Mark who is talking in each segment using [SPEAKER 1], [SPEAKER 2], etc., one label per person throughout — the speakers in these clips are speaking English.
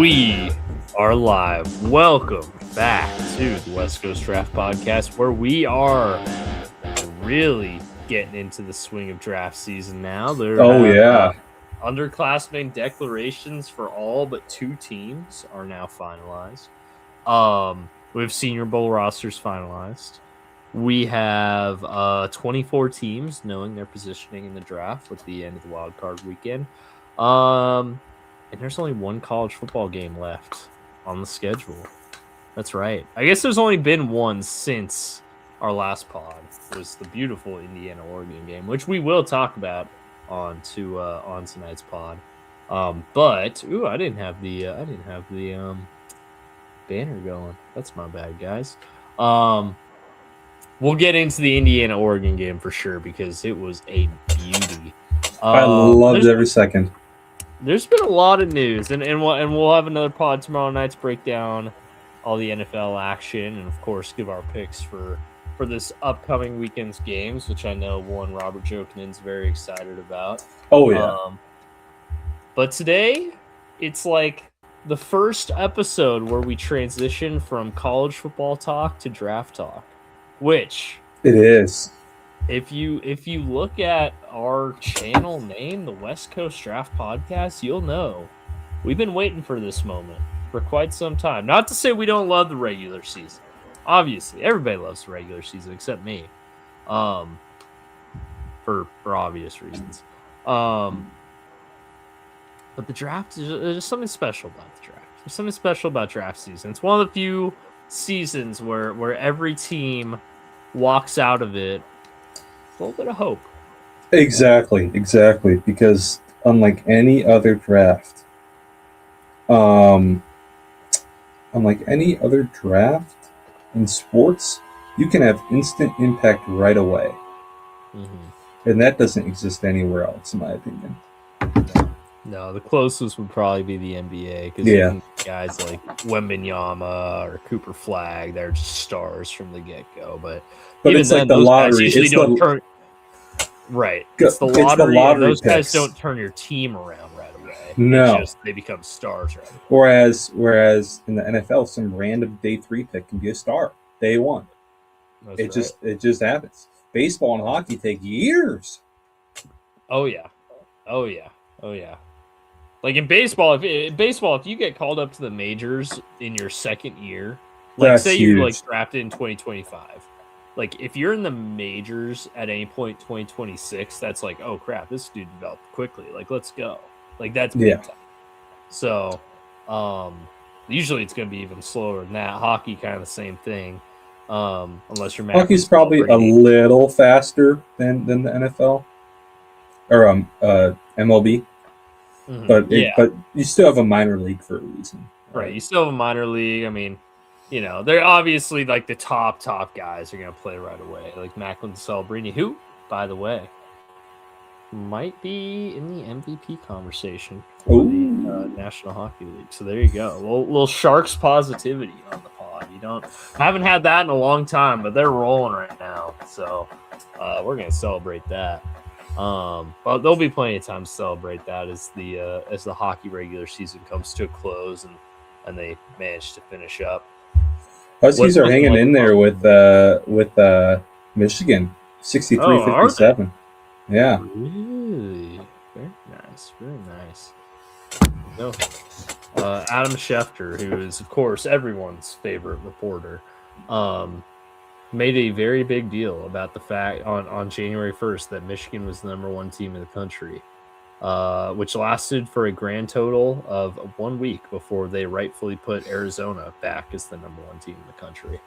[SPEAKER 1] We are live. Welcome back to the West Coast Draft Podcast, where we are really getting into the swing of draft season now. Underclassmen declarations for all but two teams are now finalized. We have Senior Bowl rosters finalized. We have 24 teams knowing their positioning in the draft with the end of the wild card weekend. And there's only one college football game left on the schedule. That's right. I guess there's only been one since our last pod. It was the beautiful Indiana-Oregon game, which we will talk about on tonight's pod. But I didn't have the banner going. That's my bad, guys. We'll get into the Indiana-Oregon game for sure because it was a beauty.
[SPEAKER 2] I loved every second.
[SPEAKER 1] There's been a lot of news, and we'll have another pod tomorrow night to break down all the NFL action and, of course, give our picks for this upcoming weekend's games, which I know one Robert Jokinen's very excited about.
[SPEAKER 2] Oh, yeah.
[SPEAKER 1] But today, it's like the first episode where we transition from college football talk to draft talk, which...
[SPEAKER 2] It is.
[SPEAKER 1] If you look at our channel name, the West Coast Draft Podcast, you'll know we've been waiting for this moment for quite some time. Not to say we don't love the regular season. Obviously, everybody loves the regular season except me, for obvious reasons. But the draft there's something special about the draft. There's something special about draft season. It's one of the few seasons where every team walks out of it. A little bit of hope.
[SPEAKER 2] Exactly. Because unlike any other draft, in sports, you can have instant impact right away. Mm-hmm. And that doesn't exist anywhere else, in my opinion.
[SPEAKER 1] No, the closest would probably be the NBA. Because guys like Wembanyama or Cooper Flagg, they're just stars from the get-go. But even
[SPEAKER 2] it's
[SPEAKER 1] then,
[SPEAKER 2] like the lottery.
[SPEAKER 1] It's the lottery. Those guys don't turn your team around right away.
[SPEAKER 2] No.
[SPEAKER 1] They become stars right away.
[SPEAKER 2] Whereas in the NFL, some random day 3 pick can be a star. Day 1. It just happens. Baseball and hockey take years.
[SPEAKER 1] Oh yeah. Like in baseball, if you get called up to the majors in your second year, like
[SPEAKER 2] that's
[SPEAKER 1] say
[SPEAKER 2] huge.
[SPEAKER 1] you like drafted in 2025, like if you're in the majors at any point 2026, that's like, oh crap, this dude developed quickly. Like let's go. Like that's big time. So, usually it's going to be even slower than that. Hockey kind of the same thing, unless you're
[SPEAKER 2] hockey's probably a little faster than the NFL or MLB. Mm-hmm. But you still have a minor league for a reason.
[SPEAKER 1] Right. You still have a minor league. I mean, you know, they're obviously like the top guys are going to play right away. Like Macklin Celebrini, who, by the way, might be in the MVP conversation for the National Hockey League. So there you go. A little Sharks positivity on the pod. I haven't had that in a long time, but they're rolling right now. So we're going to celebrate that. But there'll be plenty of time to celebrate that as the hockey regular season comes to a close and they manage to finish up.
[SPEAKER 2] Huskies are hanging in there with Michigan, 63-57. Yeah.
[SPEAKER 1] Really? Very nice. No. Adam Schefter, who is of course everyone's favorite reporter, made a very big deal about the fact on January 1st that Michigan was the number one team in the country, which lasted for a grand total of 1 week before they rightfully put Arizona back as the number one team in the country.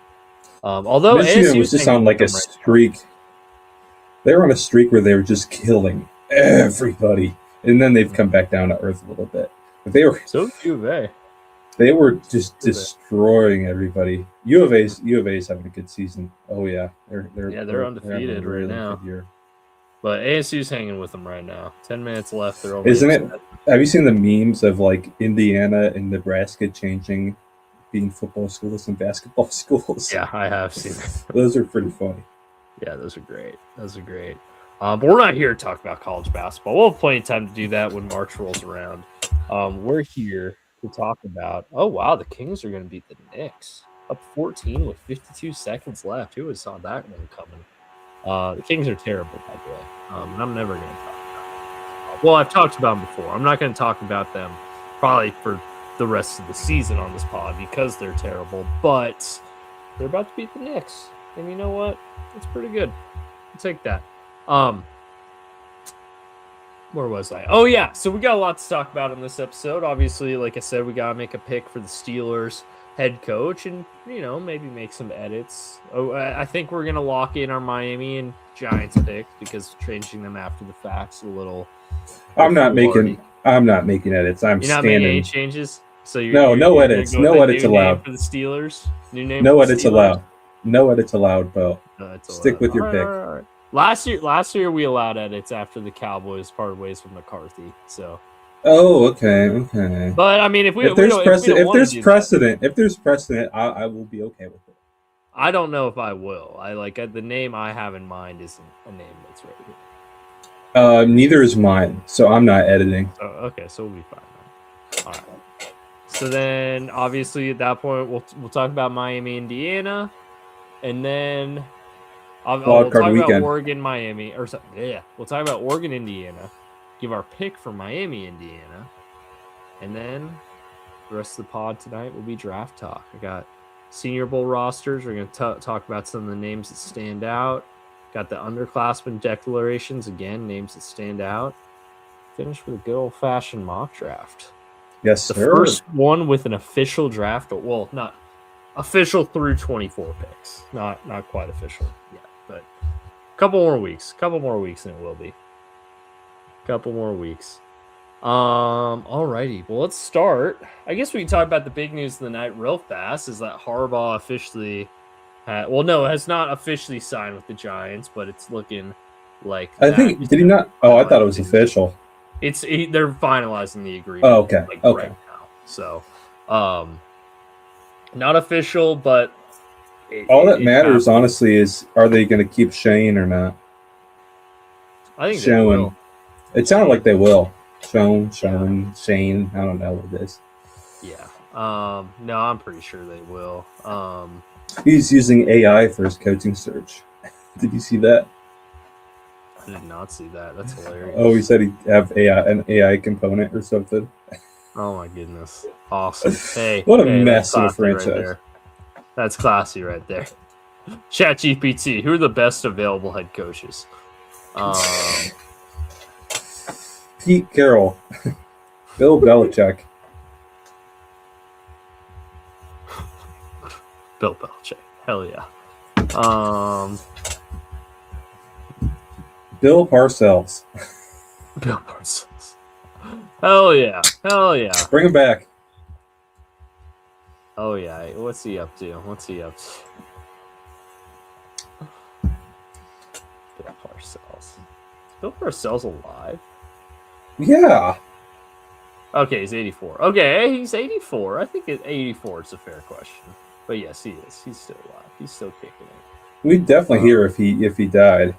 [SPEAKER 1] Although
[SPEAKER 2] Michigan
[SPEAKER 1] ASU
[SPEAKER 2] was just on like a streak. They were on a streak where they were just killing everybody, and then they've come back down to earth a little bit. But they were
[SPEAKER 1] so U of A.
[SPEAKER 2] They were just destroying everybody. U of A's having a good season. Oh yeah,
[SPEAKER 1] they're undefeated right now. But ASU's hanging with them right now. 10 minutes left. They're only
[SPEAKER 2] Isn't it? Have you seen the memes of like Indiana and Nebraska being football schools and basketball schools?
[SPEAKER 1] Yeah, I have seen that.
[SPEAKER 2] Those are pretty funny.
[SPEAKER 1] Yeah, those are great. But we're not here to talk about college basketball. We'll have plenty of time to do that when March rolls around. We're here to talk about. Oh wow, the Kings are going to beat the Knicks up 14 with 52 seconds left. Who would have saw that one coming? The Kings are terrible, by the way, and I'm never going to talk about them. Well, I've talked about them before. I'm not going to talk about them probably for the rest of the season on this pod because they're terrible. But they're about to beat the Knicks, and you know what? It's pretty good. I'll take that. Where was I? Oh yeah, so we got a lot to talk about in this episode. Obviously, like I said, we gotta make a pick for the Steelers head coach, and maybe make some edits. Oh, I think we're gonna lock in our Miami and Giants picks because changing them after the fact's a little.
[SPEAKER 2] I'm not making edits. I'm
[SPEAKER 1] You're not
[SPEAKER 2] standing.
[SPEAKER 1] making any changes. So
[SPEAKER 2] no edits. No edits allowed
[SPEAKER 1] for the Steelers. New name.
[SPEAKER 2] No edits allowed. No edits allowed, Bo. Stick with your pick.
[SPEAKER 1] All right. Last year we allowed edits after the Cowboys parted ways with McCarthy. So.
[SPEAKER 2] Oh, okay.
[SPEAKER 1] But I mean, if there's
[SPEAKER 2] precedent, I will be okay with it.
[SPEAKER 1] I don't know if I will. The name I have in mind isn't a name that's right here.
[SPEAKER 2] Neither is mine, so I'm not editing.
[SPEAKER 1] Oh, okay, so we'll be fine then. All right. So then, obviously, at that point, we'll talk about Miami, Indiana, and then. We'll talk about Oregon, Miami, or something. Yeah, we'll talk about Oregon, Indiana. Give our pick for Miami, Indiana, and then the rest of the pod tonight will be draft talk. I got Senior Bowl rosters. We're going to talk about some of the names that stand out. Got the underclassmen declarations again, names that stand out. Finish with a good old fashioned mock draft.
[SPEAKER 2] Yes, sir.
[SPEAKER 1] The first one with an official draft. Well, not official through 24 picks. Not quite official yet. But a couple more weeks, and it will be. Couple more weeks. Alrighty. Well, let's start. I guess we can talk about the big news of the night real fast. Is that Harbaugh officially has not officially signed with the Giants, but it's looking like.
[SPEAKER 2] I think did he not? Oh, I thought it was official.
[SPEAKER 1] They're finalizing the agreement.
[SPEAKER 2] Oh, okay.
[SPEAKER 1] Right now. So, not official, but.
[SPEAKER 2] All that matters, honestly, is are they going to keep Shane or not?
[SPEAKER 1] I think they will.
[SPEAKER 2] It sounded like they will. Shane. I don't know what it is.
[SPEAKER 1] Yeah. No, I'm pretty sure they will.
[SPEAKER 2] He's using AI for his coaching search. Did you see that?
[SPEAKER 1] I did not see that. That's hilarious.
[SPEAKER 2] Oh, he said he'd have an AI component or something.
[SPEAKER 1] Oh my goodness! Awesome. Hey,
[SPEAKER 2] what a mess of a franchise.
[SPEAKER 1] Right, that's classy right there. ChatGPT, who are the best available head coaches?
[SPEAKER 2] Pete Carroll, Bill Belichick.
[SPEAKER 1] Bill Belichick, hell yeah.
[SPEAKER 2] Bill Parcells.
[SPEAKER 1] Bill Parcells. Hell yeah.
[SPEAKER 2] Bring him back.
[SPEAKER 1] Oh yeah, what's he up to? Bill Parcells. Is Bill Parcells alive?
[SPEAKER 2] Yeah.
[SPEAKER 1] Okay, he's 84. Okay, he's 84. I think 84 is a fair question. But yes, he is. He's still alive. He's still kicking it.
[SPEAKER 2] We'd definitely hear if he died.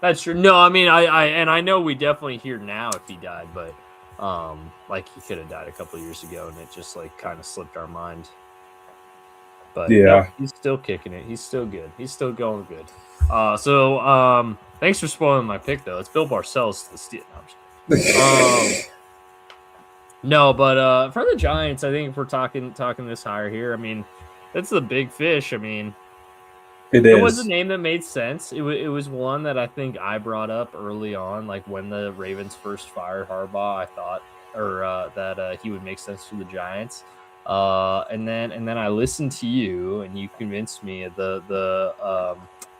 [SPEAKER 1] That's true. No, I mean I know we definitely hear now if he died, but he could have died a couple of years ago and it just kind of slipped our mind. But yeah, no, he's still kicking it. He's still good. He's still going good. So thanks for spoiling my pick though. It's Bill Parcells to the Steel. No, but for the Giants, I think if we're talking this higher here, I mean, that's the big fish. I mean, it was a name that made sense. It was one that I think I brought up early on, like when the Ravens first fired Harbaugh. I thought that he would make sense for the Giants. And then I listened to you, and you convinced me of the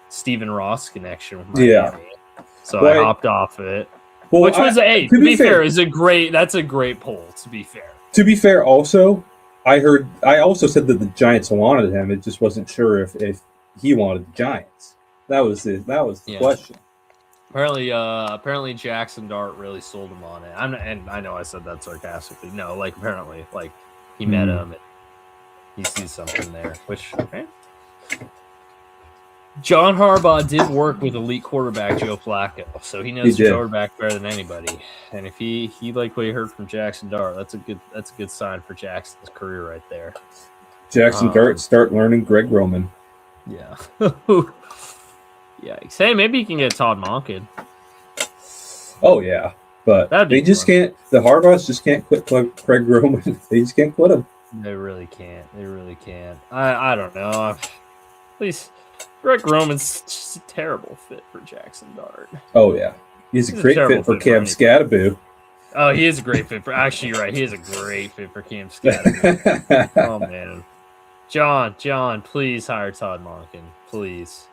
[SPEAKER 1] Stephen Ross connection with Miami. Yeah. So I hopped off it. Well, which was to be fair, that's a great poll. To be fair.
[SPEAKER 2] To be fair, also, I also said that the Giants wanted him. It just wasn't sure if he wanted the Giants. That was the question.
[SPEAKER 1] Apparently Jackson Dart really sold him on it. And I know I said that sarcastically. No, apparently, he met him and he sees something there. Which John Harbaugh did work with elite quarterback Joe Flacco, so he knows the quarterback better than anybody. And if he liked what he heard from Jackson Dart, that's a good sign for Jackson's career right there.
[SPEAKER 2] Jackson Dart start learning Greg Roman.
[SPEAKER 1] Yeah. Yikes. Hey, maybe you can get Todd Monken.
[SPEAKER 2] Oh yeah, but they just can't. The Harbaughs just can't quit Greg Roman. They just can't quit him.
[SPEAKER 1] They really can't. I don't know. At least Greg Roman's just a terrible fit for Jackson Dart.
[SPEAKER 2] Oh yeah, he's a great fit for Cam Scatterboo.
[SPEAKER 1] Oh, he is a great fit for. Actually, you're right. He is a great fit for Cam Scatterboo. Oh man, John, please hire Todd Monken, please.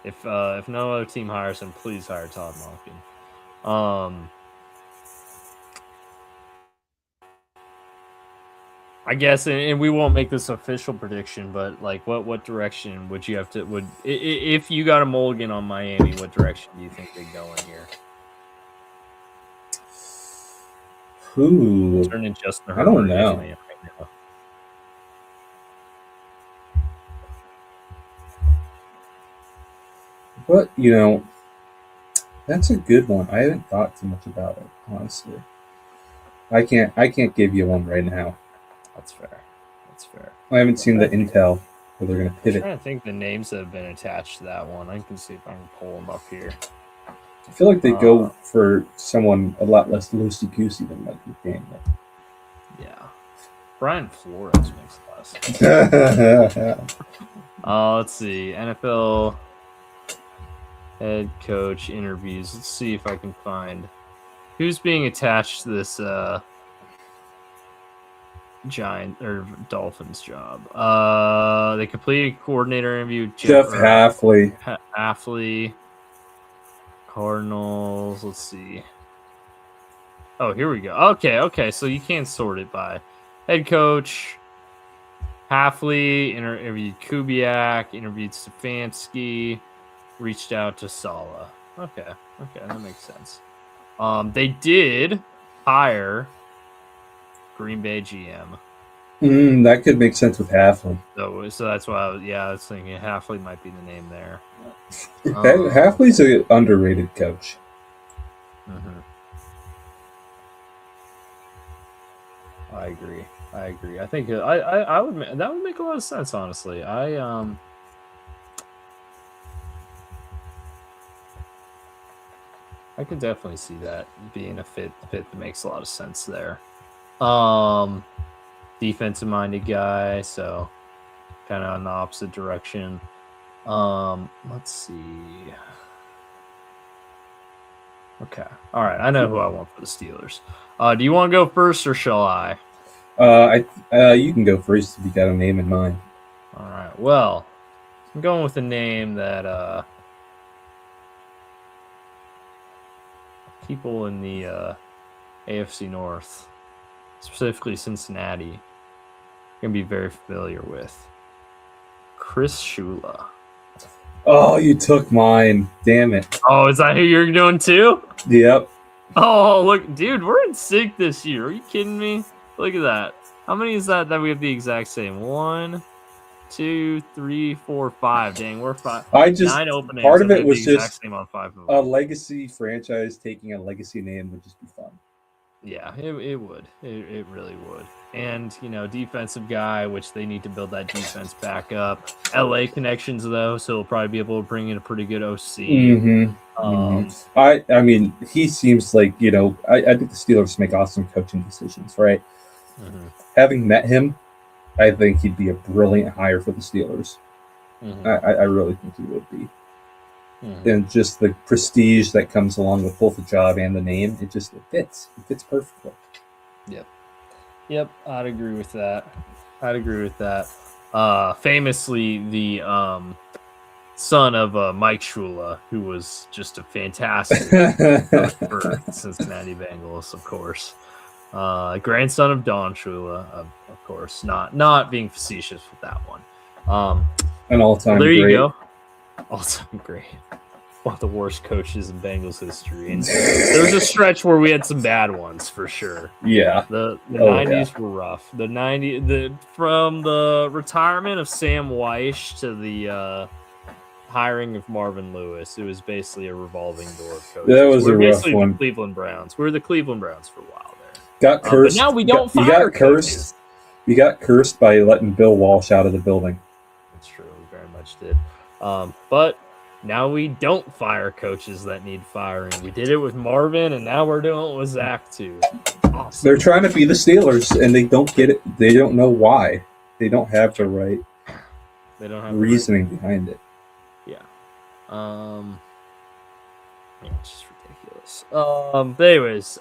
[SPEAKER 1] If no other team hires him, please hire Todd Monken. I guess, and we won't make this official prediction, but like, what direction would you have to if you got a mulligan on Miami? What direction do you think they go in here?
[SPEAKER 2] Ooh, I don't know. Right now. But that's a good one. I haven't thought too much about it, honestly. I can't give you one right now.
[SPEAKER 1] That's fair.
[SPEAKER 2] I haven't seen the intel where they're going to pivot.
[SPEAKER 1] I'm trying to think the names that have been attached to that one. I can see if I can pull them up here.
[SPEAKER 2] I feel like they go for someone a lot less loosey-goosey than Mike McDaniel.
[SPEAKER 1] Yeah. Brian Flores makes less sense. Let's see. NFL head coach interviews. Let's see if I can find who's being attached to this Giant or Dolphins job. They completed coordinator interview.
[SPEAKER 2] Jeff Hafley.
[SPEAKER 1] Hafley. Cardinals. Let's see. Oh, here we go. Okay. So you can't sort it by head coach. Hafley interviewed Kubiak. Interviewed Stefanski. Reached out to Saleh. Okay, that makes sense. They did hire Green Bay GM.
[SPEAKER 2] That could make sense with Hafley.
[SPEAKER 1] So that's why I was thinking Hafley might be the name there.
[SPEAKER 2] Hafley's an underrated coach.
[SPEAKER 1] Mm-hmm. I agree. I think I would that would make a lot of sense, honestly. I could definitely see that being a fit that makes a lot of sense there. Defensive minded guy, so kind of in the opposite direction. Let's see. Okay. All right. I know who I want for the Steelers. Do you want to go first or shall I?
[SPEAKER 2] You can go first if you got a name in mind.
[SPEAKER 1] All right. Well, I'm going with a name that people in the AFC North, specifically Cincinnati, are going to be very familiar with. Chris Shula.
[SPEAKER 2] Oh, you took mine. Damn it.
[SPEAKER 1] Oh, is that who you're doing too?
[SPEAKER 2] Yep.
[SPEAKER 1] Oh, look, dude, we're in sync this year. Are you kidding me? Look at that. How many is that we have the exact same? 1, 2, 3, 4, 5. Dang, we're 5. 9 openings.
[SPEAKER 2] Part of it was just
[SPEAKER 1] same on 5 of
[SPEAKER 2] a legacy franchise taking a legacy name would just be fun.
[SPEAKER 1] Yeah, it would. It really would. And, defensive guy, which they need to build that defense back up. LA connections, though, so he'll probably be able to bring in a pretty good OC.
[SPEAKER 2] I mean, he seems like, I think the Steelers make awesome coaching decisions, right?
[SPEAKER 1] Mm-hmm.
[SPEAKER 2] Having met him, I think he'd be a brilliant hire for the Steelers.
[SPEAKER 1] Mm-hmm.
[SPEAKER 2] I really think he would be. Mm-hmm. And just the prestige that comes along with both the job and the name, it fits. It fits perfectly.
[SPEAKER 1] Yep, I'd agree with that. Famously, the son of Mike Shula, who was just a fantastic coach for Cincinnati Bengals, of course. Grandson of Don Shula, of course. Not being facetious with that one.
[SPEAKER 2] An all-time
[SPEAKER 1] there
[SPEAKER 2] great.
[SPEAKER 1] You go. All-time great. One of the worst coaches in Bengals history. And there was a stretch where we had some bad ones for sure.
[SPEAKER 2] Yeah.
[SPEAKER 1] The 90s were rough. From the retirement of Sam Weish to the hiring of Marvin Lewis, it was basically a revolving door of coaches.
[SPEAKER 2] That was a rough one.
[SPEAKER 1] The Cleveland Browns. We were the Cleveland Browns for a while there.
[SPEAKER 2] Got cursed.
[SPEAKER 1] But now we don't fire coaches.
[SPEAKER 2] You got cursed by letting Bill Walsh out of the building.
[SPEAKER 1] That's true. We very much did. But now we don't fire coaches that need firing. We did it with Marvin, and now we're doing it with Zach too. Awesome.
[SPEAKER 2] They're trying to be the Steelers, and they don't get it. They don't know why. They don't have the right.
[SPEAKER 1] They don't have
[SPEAKER 2] reasoning behind it.
[SPEAKER 1] Yeah. It's just ridiculous. But anyways,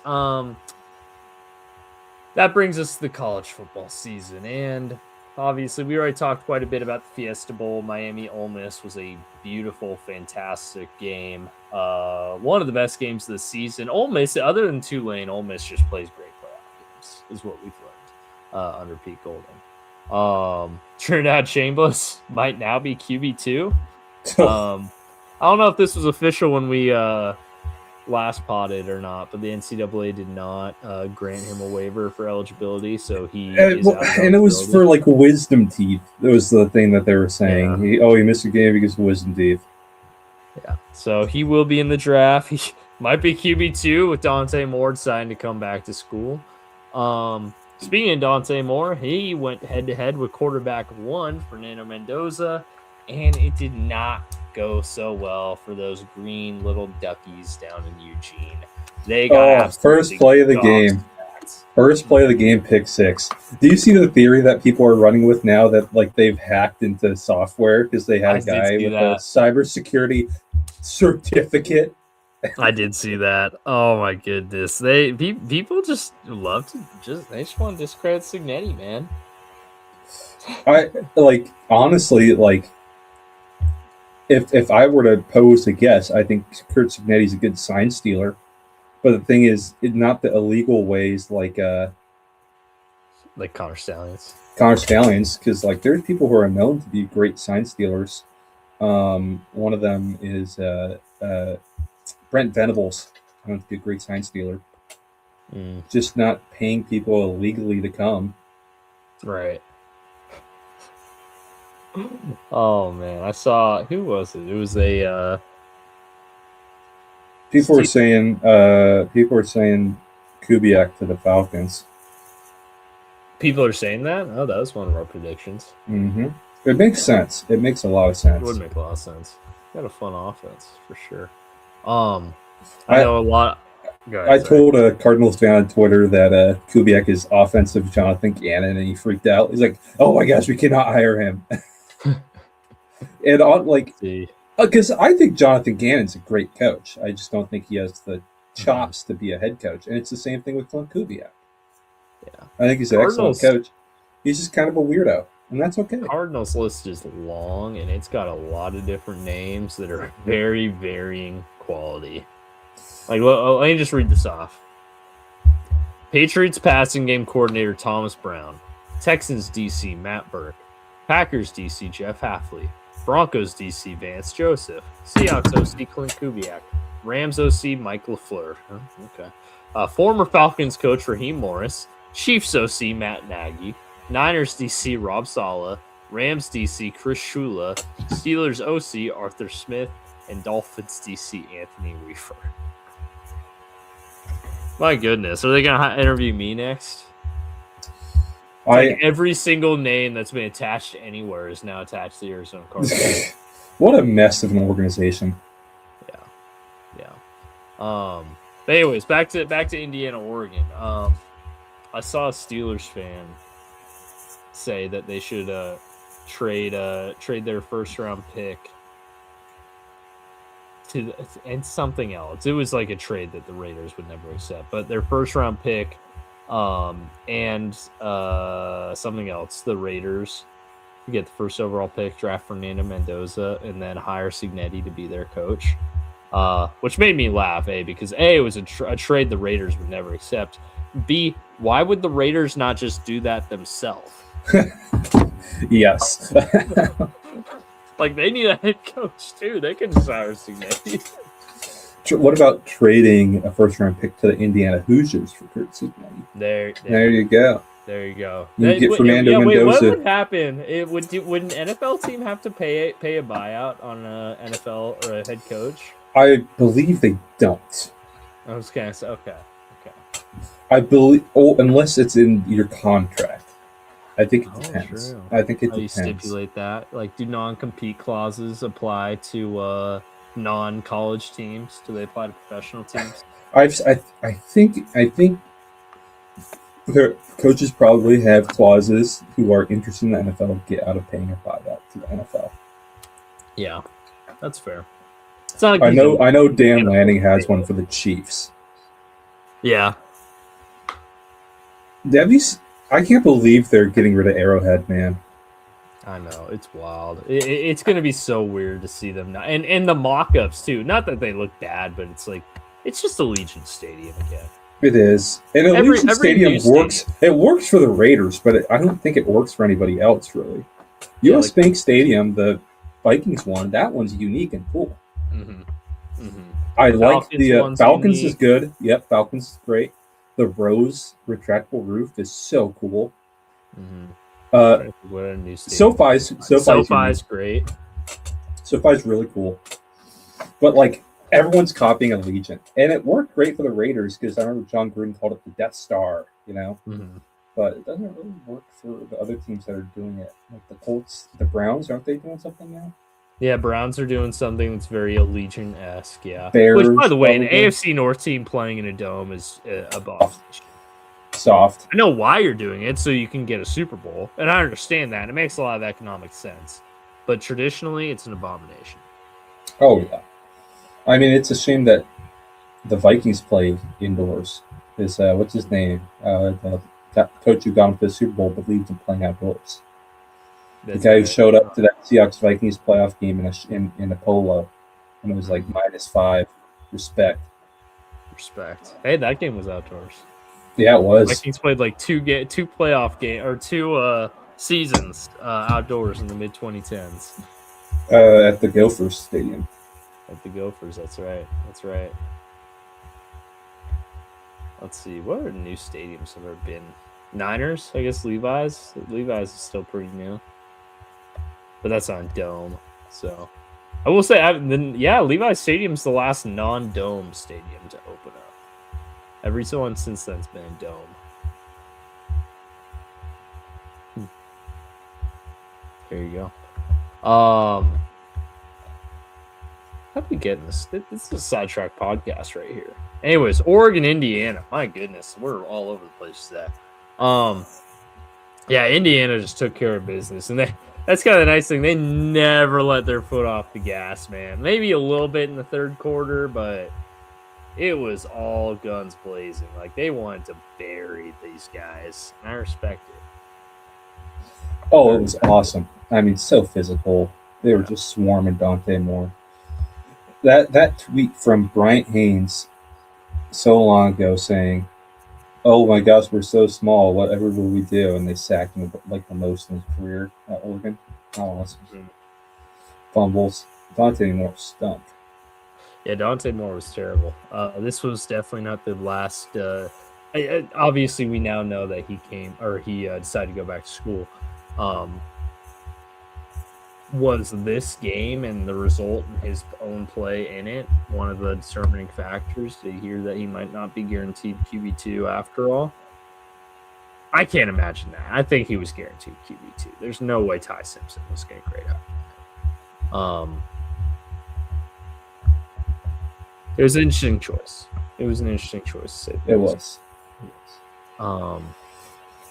[SPEAKER 1] that brings us to the college football season, and obviously we already talked quite a bit about the Fiesta Bowl. Miami Ole Miss was a beautiful, fantastic game. One of the best games of the season. Ole Miss, other than Tulane, Ole Miss just plays great playoff games, is what we've learned under Pete Golding. Trinidad Chambliss might now be QB2. I don't know if this was official when we last potted or not, but the NCAA did not grant him a waiver for eligibility, so he is out of
[SPEAKER 2] and it was for like wisdom teeth. That was the thing that they were saying.
[SPEAKER 1] Yeah.
[SPEAKER 2] He missed a game because of wisdom teeth.
[SPEAKER 1] Yeah, so he will be in the draft. He might be QB2 with Dante Moore deciding to come back to school. Speaking of Dante Moore, he went head-to-head with quarterback 1, Fernando Mendoza, and it did not go so well for those green little duckies down in Eugene. They got
[SPEAKER 2] first play of the game. First play of the game, pick 6. Do you see the theory that people are running with now that like they've hacked into software because they had a guy with a cybersecurity certificate?
[SPEAKER 1] I did see that. Oh my goodness. People just love to they just want to discredit Cignetti, man.
[SPEAKER 2] I honestly if I were to pose a guess, I think Curt Cignetti's a good sign stealer. But the thing is, not the illegal ways like
[SPEAKER 1] Connor Stallions.
[SPEAKER 2] Connor Stallions, because like there's people who are known to be great sign stealers. One of them is Brent Venables. I don't think a great sign stealer. Just not paying people illegally to come.
[SPEAKER 1] Right. Oh man, I saw who was it? It was a
[SPEAKER 2] people were saying Kubiak to the Falcons.
[SPEAKER 1] People are saying that? Oh, that was one of our predictions.
[SPEAKER 2] Mm-hmm. It makes sense. It makes a lot of sense.
[SPEAKER 1] It would make a lot of sense. Got a fun offense for sure. I know a lot.
[SPEAKER 2] I told a Cardinals fan on Twitter that Kubiak is offensive Jonathan Gannon, and he freaked out. He's like, "Oh my gosh, we cannot hire him." And because I think Jonathan Gannon's a great coach. I just don't think he has the chops to be a head coach. And it's the same thing with Clint Kubiak.
[SPEAKER 1] Yeah,
[SPEAKER 2] I think he's an excellent coach. He's just kind of a weirdo, and that's okay.
[SPEAKER 1] Cardinals list is long, and it's got a lot of different names that are very varying quality. Like, let me just read this off. Patriots passing game coordinator Thomas Brown. Texans DC Matt Burke. Packers DC Jeff Hafley. Broncos DC Vance Joseph. Seahawks OC Clint Kubiak. Rams OC Mike LaFleur. Okay. Former Falcons coach Raheem Morris. Chiefs OC Matt Nagy. Niners DC Rob Saleh. Rams DC Chris Shula. Steelers OC Arthur Smith. And Dolphins DC Anthony Weaver. My goodness. Are they going to interview me next? Every single name that's been attached to anywhere is now attached to the Arizona Cardinals.
[SPEAKER 2] What a mess of an organization.
[SPEAKER 1] Yeah. But anyways, back to Indiana, Oregon. I saw a Steelers fan say that they should trade their first round pick and something else. It was like a trade that the Raiders would never accept, but their first round pick and something else, the Raiders get the first overall pick, draft Fernando Mendoza, and then hire Cignetti to be their coach, which made me laugh, because A, it was a trade the Raiders would never accept. B, why would the Raiders not just do that themselves?
[SPEAKER 2] Yes.
[SPEAKER 1] Like, they need a head coach, too. They can just hire Cignetti.
[SPEAKER 2] What about trading a first-round pick to the Indiana Hoosiers for Curt Cignetti?
[SPEAKER 1] There
[SPEAKER 2] you go.
[SPEAKER 1] There you go.
[SPEAKER 2] You get Fernando Mendoza.
[SPEAKER 1] What would happen? Would an NFL team have to pay a buyout on an NFL or a head coach?
[SPEAKER 2] I believe they don't.
[SPEAKER 1] I was gonna say okay.
[SPEAKER 2] I believe, unless it's in your contract. I think it depends.
[SPEAKER 1] True.
[SPEAKER 2] I think it
[SPEAKER 1] How
[SPEAKER 2] depends.
[SPEAKER 1] You stipulate that? Like, do non-compete clauses apply to non-college teams? Do they apply to professional teams?
[SPEAKER 2] I think the coaches probably have clauses who are interested in the NFL get out of paying a buyout to the NFL.
[SPEAKER 1] Yeah, that's fair. It's not
[SPEAKER 2] like I know Dan Lanning has one for the Chiefs.
[SPEAKER 1] Yeah.
[SPEAKER 2] I can't believe they're getting rid of Arrowhead, man.
[SPEAKER 1] I know, it's wild. It's going to be so weird to see them now. And the mock-ups, too. Not that they look bad, but it's like, it's just Allegiant Stadium again.
[SPEAKER 2] It is. And Allegiant Stadium works. It works for the Raiders, but I don't think it works for anybody else, really. U.S. Bank Stadium, the Vikings one, that one's unique and cool.
[SPEAKER 1] Mm-hmm. Mm-hmm.
[SPEAKER 2] I like the Falcons unique. Is good. Yep, Falcons is great. The Rose retractable roof is so cool.
[SPEAKER 1] Mm-hmm.
[SPEAKER 2] What a new SoFi's
[SPEAKER 1] great.
[SPEAKER 2] SoFi's really cool. But like everyone's copying Allegiant, and it worked great for the Raiders because I remember John Gruden called it the Death Star,
[SPEAKER 1] Mm-hmm.
[SPEAKER 2] But it doesn't really work for the other teams that are doing it. Like the Colts, the Browns, aren't they doing something now?
[SPEAKER 1] Yeah, Browns are doing something that's very Allegiant-esque, yeah.
[SPEAKER 2] Bears,
[SPEAKER 1] which, by the way, an AFC North team playing in a dome is a boss.
[SPEAKER 2] Soft.
[SPEAKER 1] I know why you're doing it, so you can get a Super Bowl, and I understand that. It makes a lot of economic sense. But traditionally, it's an abomination.
[SPEAKER 2] Oh, yeah. I mean, it's a shame that the Vikings play indoors. What's his name? That coach who got him to the Super Bowl believed in playing outdoors. The guy who showed up to that Seahawks Vikings playoff game in a polo, and it was like -5. Respect.
[SPEAKER 1] Hey, that game was outdoors.
[SPEAKER 2] Yeah, it was.
[SPEAKER 1] Vikings played like two playoff game or two seasons outdoors in the mid 2010s.
[SPEAKER 2] At the Gophers Stadium.
[SPEAKER 1] At the Gophers, that's right. Let's see, what are new stadiums have there been? Niners, I guess. Levi's is still pretty new. But that's on dome, so I will say, Levi's Stadium's the last non-dome stadium to open up. Every so on since then, it's been a dome. There you go. How do we get in this? This is a sidetrack podcast right here. Anyways, Oregon, Indiana. My goodness, we're all over the place today. Indiana just took care of business, and that's kind of the nice thing. They never let their foot off the gas, man. Maybe a little bit in the third quarter, but it was all guns blazing. Like, they wanted to bury these guys, and I respect it.
[SPEAKER 2] Oh, it was awesome. I mean, so physical. They were just swarming Dante Moore. That tweet from Bryant Haynes so long ago saying, "Oh my gosh, we're so small. Whatever will we do?" And they sacked him like the most in his career at Oregon. Fumbles. Dante Moore stunk.
[SPEAKER 1] Yeah, Dante Moore was terrible. This was definitely not the last. Obviously, we now know that he decided to go back to school. Was this game and the result and his own play in it one of the determining factors to hear that he might not be guaranteed QB2 after all? I can't imagine that. I think he was guaranteed QB2. There's no way Ty Simpson was going to grade out. It was an interesting choice. To say
[SPEAKER 2] it was.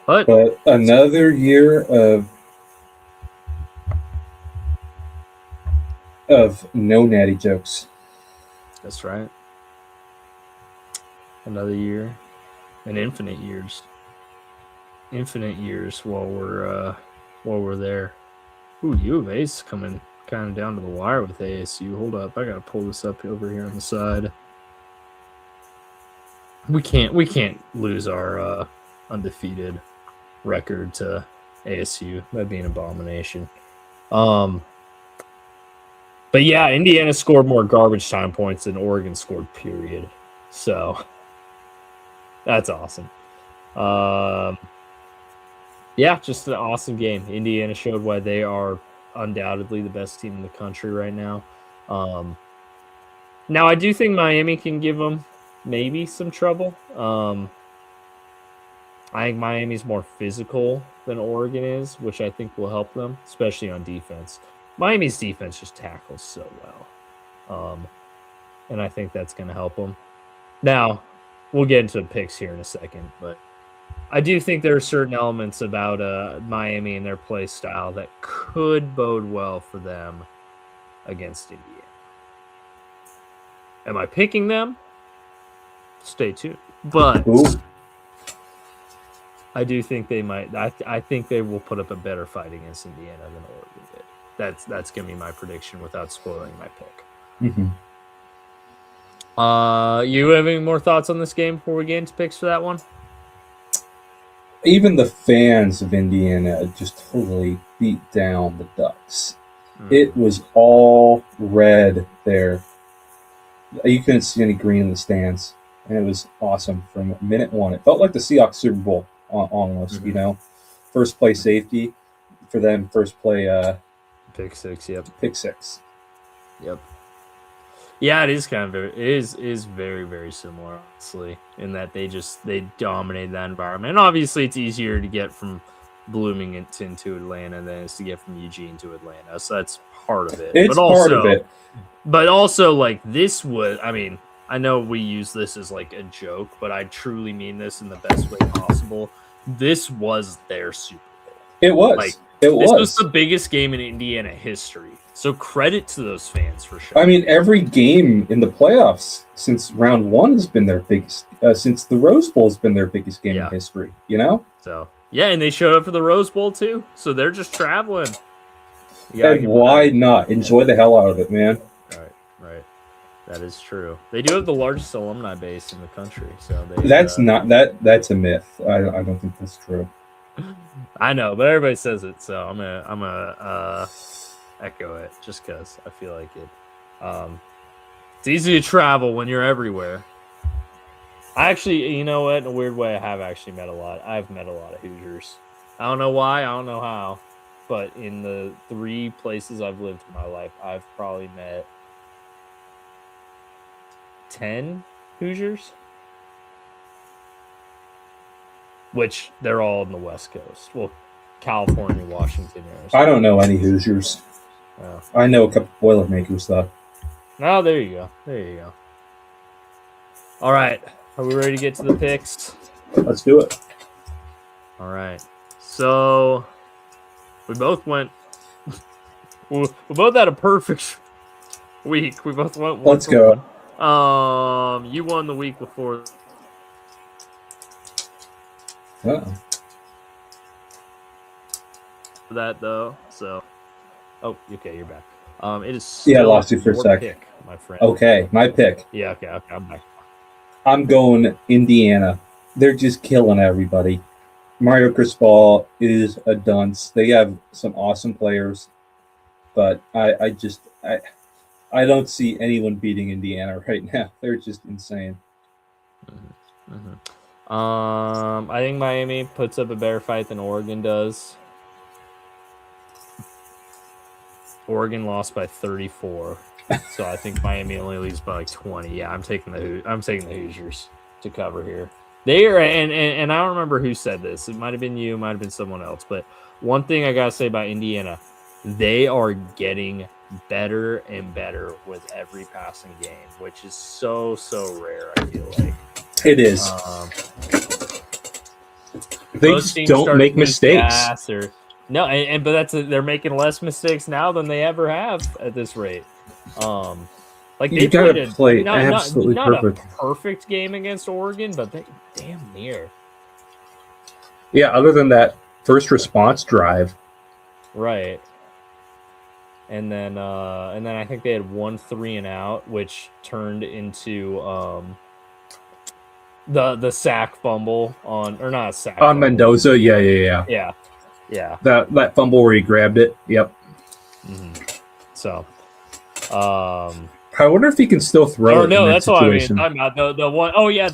[SPEAKER 1] But
[SPEAKER 2] another year of no natty jokes.
[SPEAKER 1] That's right. Another year, and infinite years while we're there. Ooh, U of A's coming kind of down to the wire with ASU. Hold up, I gotta pull this up over here on the side. We can't lose our undefeated record to ASU. That'd be an abomination. But yeah, Indiana scored more garbage time points than Oregon scored, period. So that's awesome. Yeah, just an awesome game. Indiana showed why they are undoubtedly the best team in the country right now. Now, I do think Miami can give them maybe some trouble. I think Miami's more physical than Oregon is, which I think will help them, especially on defense. Miami's defense just tackles so well. And I think that's going to help them. Now, we'll get into picks here in a second, but I do think there are certain elements about Miami and their play style that could bode well for them against Indiana. Am I picking them? Stay tuned. But
[SPEAKER 2] Ooh.
[SPEAKER 1] I do think they might. I think they will put up a better fight against Indiana than Oregon did. That's going to be my prediction without spoiling my pick.
[SPEAKER 2] Mm-hmm.
[SPEAKER 1] You have any more thoughts on this game before we get into picks for that one?
[SPEAKER 2] Even the fans of Indiana just totally beat down the Ducks. It was all red there. You couldn't see any green in the stands, and it was awesome from minute one. It felt like the Seahawks Super Bowl almost.
[SPEAKER 1] Mm-hmm.
[SPEAKER 2] You know, first play safety for them. First play
[SPEAKER 1] pick six. Yep.
[SPEAKER 2] Pick six.
[SPEAKER 1] Yep. Yeah, it is kind of very, very similar, honestly, in that they dominate that environment. And obviously, it's easier to get from Bloomington to Atlanta than it is to get from Eugene to Atlanta. So that's part of it.
[SPEAKER 2] It's part of it.
[SPEAKER 1] But also, like, this was, I mean, I know we use this as like a joke, but I truly mean this in the best way possible. This was their Super Bowl.
[SPEAKER 2] It was.
[SPEAKER 1] Like, this was the biggest game in Indiana history. So credit to those fans for sure.
[SPEAKER 2] I mean, every game in the playoffs since round one has been their biggest. Since the Rose Bowl has been their biggest game in history. You know.
[SPEAKER 1] So yeah, and they showed up for the Rose Bowl too. So they're just traveling.
[SPEAKER 2] And why not? Enjoy the hell out of it, man.
[SPEAKER 1] Right. That is true. They do have the largest alumni base in the country. So
[SPEAKER 2] that's that's a myth. I don't think that's true.
[SPEAKER 1] I know, but everybody says it, so I'm gonna echo it just because I feel like it. It's easy to travel when you're everywhere. I actually, you know what? In a weird way, I've met a lot of Hoosiers. I don't know why, I don't know how, but in the 3 places I've lived in my life, I've probably met 10 Hoosiers, which they're all in the West Coast. Well, California, Washington, Arizona.
[SPEAKER 2] I don't know any Hoosiers.
[SPEAKER 1] Oh.
[SPEAKER 2] I know a couple Boilermakers, though.
[SPEAKER 1] Oh, there you go. All right. Are we ready to get to the picks?
[SPEAKER 2] Let's do it.
[SPEAKER 1] All right. So, we both went... we both had a perfect week. We both went 1
[SPEAKER 2] Let's go.
[SPEAKER 1] 1. You won the week before.
[SPEAKER 2] Uh-oh.
[SPEAKER 1] That, though, so... Oh, okay, you're back. It is
[SPEAKER 2] I lost you for a sec.
[SPEAKER 1] Pick, my friend.
[SPEAKER 2] Okay, my pick.
[SPEAKER 1] Yeah, okay, I'm back.
[SPEAKER 2] I'm going Indiana. They're just killing everybody. Mario Cristobal is a dunce. They have some awesome players, but I don't see anyone beating Indiana right now. They're just insane.
[SPEAKER 1] I think Miami puts up a better fight than Oregon does. Oregon lost by 34, so I think Miami only leads by like 20. Yeah, I'm taking the Hoosiers to cover here. They are, and I don't remember who said this. It might have been you, it might have been someone else. But one thing I gotta say about Indiana, they are getting better and better with every passing game, which is so rare. I feel like
[SPEAKER 2] it is. They just don't make mistakes.
[SPEAKER 1] No, but they're making less mistakes now than they ever have at this rate. Like
[SPEAKER 2] you gotta play absolutely perfect.
[SPEAKER 1] Not a perfect game against Oregon, but they damn near.
[SPEAKER 2] Yeah, other than that first response drive,
[SPEAKER 1] right? And then I think they had 1 3-and-out, which turned into the sack fumble on, or not a sack
[SPEAKER 2] on Mendoza. Yeah. That fumble where he grabbed it. Yep.
[SPEAKER 1] Mm-hmm. So,
[SPEAKER 2] I wonder if he can still throw it in that
[SPEAKER 1] that's
[SPEAKER 2] situation.
[SPEAKER 1] what I mean. I'm not the one. Oh yeah,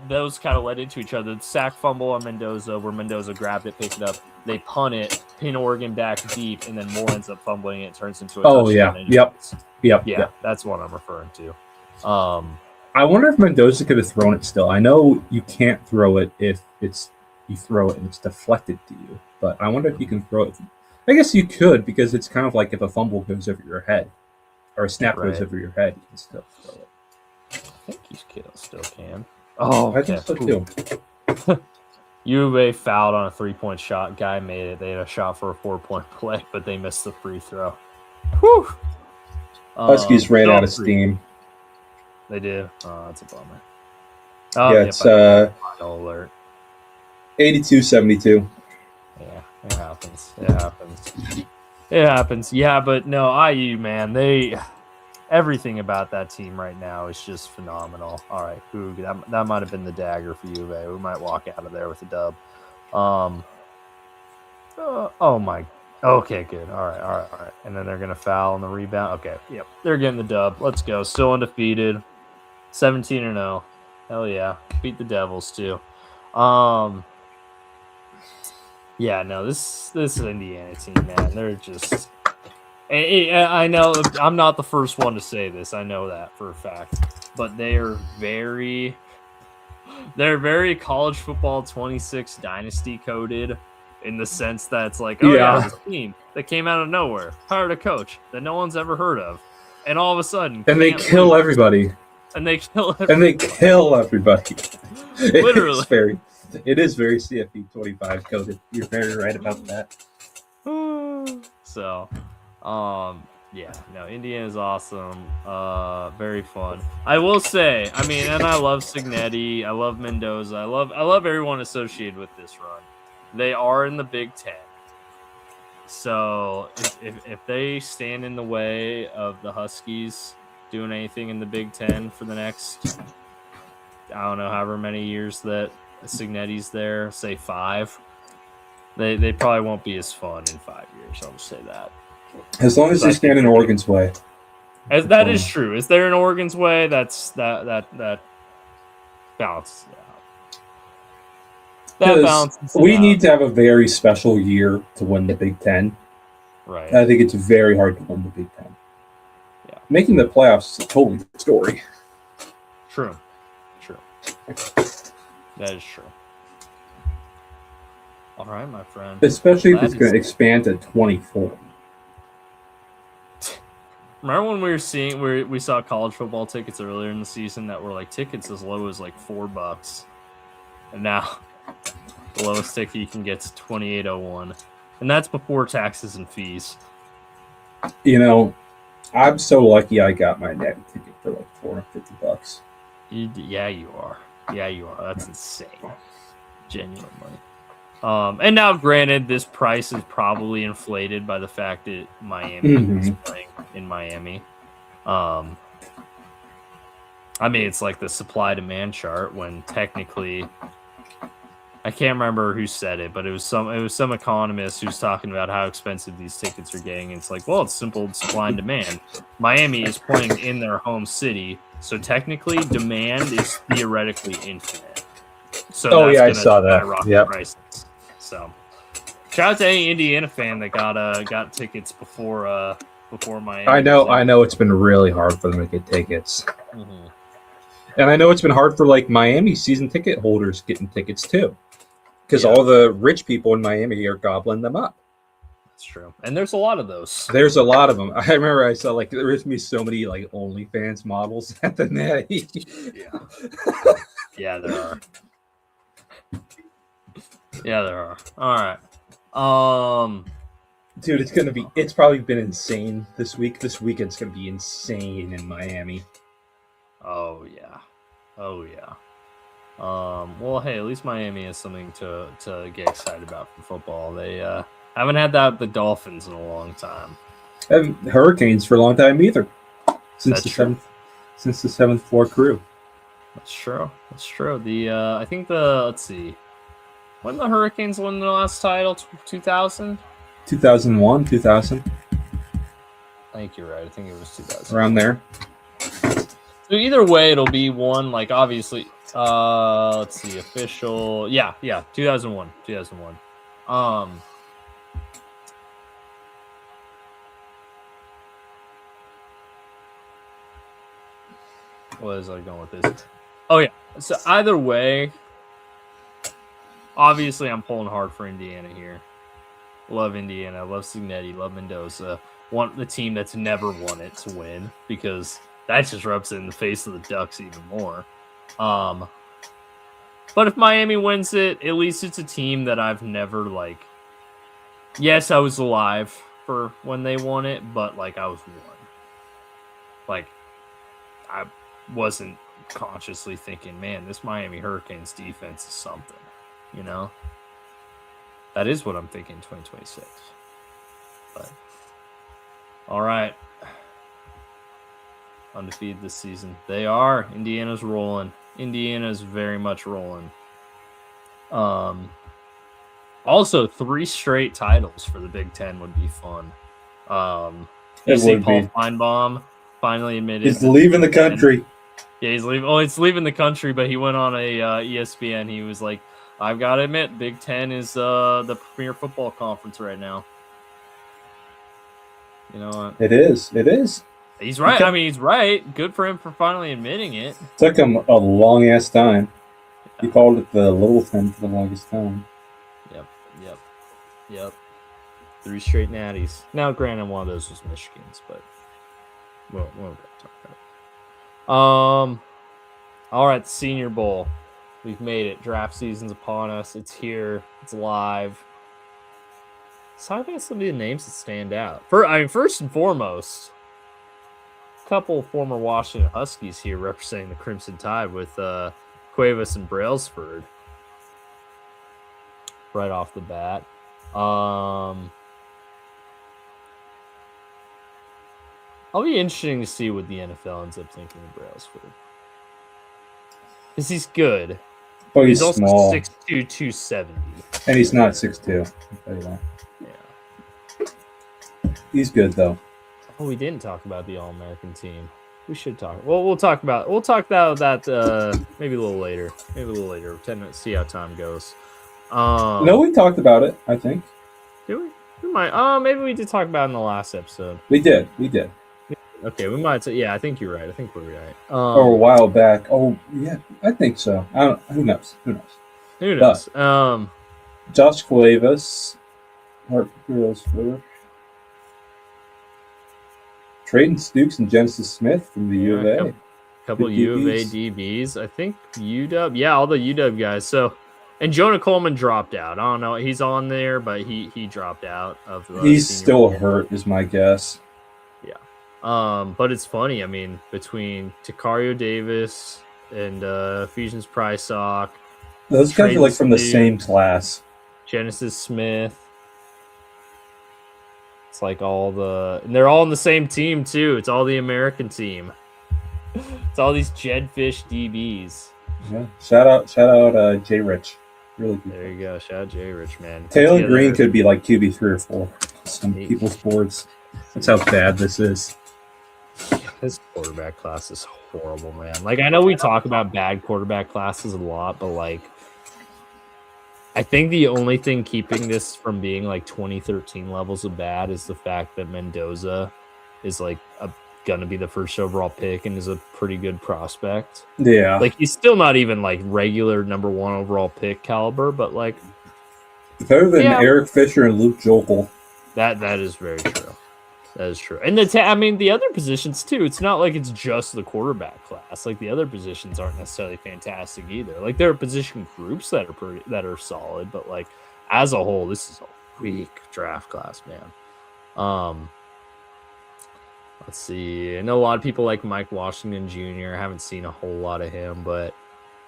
[SPEAKER 1] those kind of led into each other. The sack fumble on Mendoza, where Mendoza grabbed it, picked it up, they punt it, pin Oregon back deep, and then Moore ends up fumbling it, turns into a touchdown.
[SPEAKER 2] Yep.
[SPEAKER 1] That's what I'm referring to.
[SPEAKER 2] I wonder if Mendoza could have thrown it still. I know you can't throw it if you throw it and it's deflected to you, but I wonder if you can throw it. I guess you could, because it's kind of like if a fumble goes over your head or a snap goes over your head, you can still throw it.
[SPEAKER 1] I think you still can. Oh,
[SPEAKER 2] I think so too.
[SPEAKER 1] U of A fouled on a 3-point shot. Guy made it. They had a shot for a 4-point play, but they missed the free throw. Whew.
[SPEAKER 2] Huskies ran out of steam.
[SPEAKER 1] They did. Oh, that's a bummer.
[SPEAKER 2] It's
[SPEAKER 1] final alert.
[SPEAKER 2] 82-72.
[SPEAKER 1] Yeah, it happens. Yeah, but no, IU, man, everything about that team right now is just phenomenal. All right, that might have been the dagger for U of A. We might walk out of there with a dub. Oh my. Okay, good. All right. And then they're gonna foul on the rebound. Okay, yep, they're getting the dub. Let's go. Still undefeated. 17-0. Hell yeah, beat the Devils too. Yeah, no, this Indiana team, man, they're just. I know I'm not the first one to say this. I know that for a fact, but they're very college football 26 dynasty coded, in the sense that it's like, this team that came out of nowhere, hired a coach that no one's ever heard of, and all of a sudden,
[SPEAKER 2] and they kill everybody. Literally. It is very CFP 25 coded. You're very right about that.
[SPEAKER 1] So, Indiana's awesome. Very fun. I will say, and I love Cignetti. I love Mendoza. I love everyone associated with this run. They are in the Big Ten. So if they stand in the way of the Huskies doing anything in the Big Ten for the next, I don't know, however many years that Cignetti's there, say 5, they probably won't be as fun in 5 years. I'll just say that.
[SPEAKER 2] As long as they stand in Oregon's way.
[SPEAKER 1] That is true. Is there in Oregon's way? That balances it out. That balances it
[SPEAKER 2] we
[SPEAKER 1] out.
[SPEAKER 2] need to have a very special year to win the Big Ten.
[SPEAKER 1] Right.
[SPEAKER 2] I think it's very hard to win the Big Ten.
[SPEAKER 1] Yeah.
[SPEAKER 2] Making the playoffs is a totally different story.
[SPEAKER 1] True. That is true. All right, my friend.
[SPEAKER 2] Especially if it's going to expand to 24.
[SPEAKER 1] Remember when we saw college football tickets earlier in the season that were like tickets as low as like $4, and now the lowest ticket you can get is $28.01, and that's before taxes and fees.
[SPEAKER 2] I'm so lucky I got my net ticket for like $450.
[SPEAKER 1] Yeah, you are. That's insane. Genuinely. And now, granted, this price is probably inflated by the fact that Miami is playing in Miami. It's like the supply-demand chart, when technically, I can't remember who said it, but it was some economist who's talking about how expensive these tickets are getting. And it's like, well, it's simple supply and demand. Miami is playing in their home city, so technically, demand is theoretically infinite. So
[SPEAKER 2] I saw that.
[SPEAKER 1] Yep. Prices. So, shout out to any Indiana fan that got tickets before Miami.
[SPEAKER 2] I know it's been really hard for them to get tickets, and I know it's been hard for like Miami season ticket holders getting tickets too, because all the rich people in Miami are gobbling them up.
[SPEAKER 1] That's true, and there's a lot of those.
[SPEAKER 2] There's a lot of them. I remember I saw like there's gonna be so many like OnlyFans models at the net.
[SPEAKER 1] Yeah, there are. Yeah, there are. All right.
[SPEAKER 2] Dude, it's probably been insane this week. This weekend's gonna be insane in Miami.
[SPEAKER 1] Oh yeah. Well, hey, at least Miami has something to get excited about for football. They haven't had that with the Dolphins in a long time.
[SPEAKER 2] And Hurricanes for a long time either. Since the seventh floor crew.
[SPEAKER 1] That's true. I think let's see. When the Hurricanes won the last title? 2000?
[SPEAKER 2] 2001, 2000.
[SPEAKER 1] I think you're right. I think it was 2000.
[SPEAKER 2] Around there.
[SPEAKER 1] So either way, it'll be one, like, obviously. Let's see, official. Yeah, 2001. What is I going with this? Oh yeah. So either way, obviously I'm pulling hard for Indiana here. Love Indiana, love Signetti, love Mendoza. Want the team that's never won it to win, because that just rubs it in the face of the Ducks even more. But if Miami wins it, at least it's a team that I've never, like, yes, I was alive for when they won it, but, like, I was one. Like, I wasn't consciously thinking, man, this Miami Hurricanes defense is something, you know? That is what I'm thinking 2026. But, all right. Undefeated this season. They are. Indiana's rolling. Indiana's very much rolling. Also, 3 straight titles for the Big Ten would be fun. You see Paul Feinbaum finally admitted
[SPEAKER 2] he's leaving the country.
[SPEAKER 1] Yeah, he's leaving. Oh, it's leaving the country, but he went on a ESPN. He was like, "I've got to admit, Big Ten is the premier football conference right now." You know what?
[SPEAKER 2] It is. It is.
[SPEAKER 1] He's right. I mean, he's right. Good for him for finally admitting it.
[SPEAKER 2] Took him a long ass time. He called it the Little Ten for the longest time.
[SPEAKER 1] Yep. 3 straight natties. Now, granted, one of those was Michigan's, but we'll talk about it. All right, the Senior Bowl. We've made it. Draft season's upon us. It's here. It's live. Let's talk about some of the names that stand out. First and foremost, a couple former Washington Huskies here representing the Crimson Tide with Cuevas and Brailsford right off the bat. I'll be interesting to see what the NFL ends up thinking of Brailsford. Because he's good.
[SPEAKER 2] But he's also small.
[SPEAKER 1] 6'2", 270.
[SPEAKER 2] And he's not 6'2".
[SPEAKER 1] Yeah.
[SPEAKER 2] He's good, though.
[SPEAKER 1] Oh, we didn't talk about the All-American team. We should talk. Well, we'll talk about that maybe a little later. 10 minutes, see how time goes.
[SPEAKER 2] No, we talked about it, I think.
[SPEAKER 1] Did we? We might. Maybe we did talk about it in the last episode.
[SPEAKER 2] We did.
[SPEAKER 1] Okay, we might. Yeah, I think you're right. I think we're right.
[SPEAKER 2] Or a while back. Oh, yeah, I think so. Who knows?
[SPEAKER 1] But,
[SPEAKER 2] Josh Cuevas. Trayton Stukes and Genesis Smith from the U of A.
[SPEAKER 1] A couple U of A DBs. I think UW. Yeah, all the UW guys. So, and Jonah Coleman dropped out. I don't know. He's on there, but he dropped out of the
[SPEAKER 2] He's still hurt, is my guess.
[SPEAKER 1] Yeah. But it's funny. I mean, between Takario Davis and Ephesians Prysock,
[SPEAKER 2] those guys are like from the same class.
[SPEAKER 1] Genesis Smith. It's like and they're all on the same team too. It's all the American team. It's all these Jedfish DBs.
[SPEAKER 2] Yeah. Shout out Jay Rich. Really good.
[SPEAKER 1] There you go. Shout out Jay Rich, man.
[SPEAKER 2] Taylor Green could be like QB 3 or 4. Some people's boards. That's how bad this is.
[SPEAKER 1] This quarterback class is horrible, man. Like, I know we talk about bad quarterback classes a lot, but like, I think the only thing keeping this from being like 2013 levels of bad is the fact that Mendoza is like going to be the first overall pick and is a pretty good prospect.
[SPEAKER 2] Yeah.
[SPEAKER 1] Like, he's still not even like regular number 1 overall pick caliber, but like
[SPEAKER 2] better than Eric Fisher and Luke Jokel.
[SPEAKER 1] That is very true. That is true. And the other positions too. It's not like it's just the quarterback class. Like, the other positions aren't necessarily fantastic either. Like, there are position groups that are solid, but like as a whole, this is a weak draft class, man. Let's see. I know a lot of people like Mike Washington Jr. I haven't seen a whole lot of him, but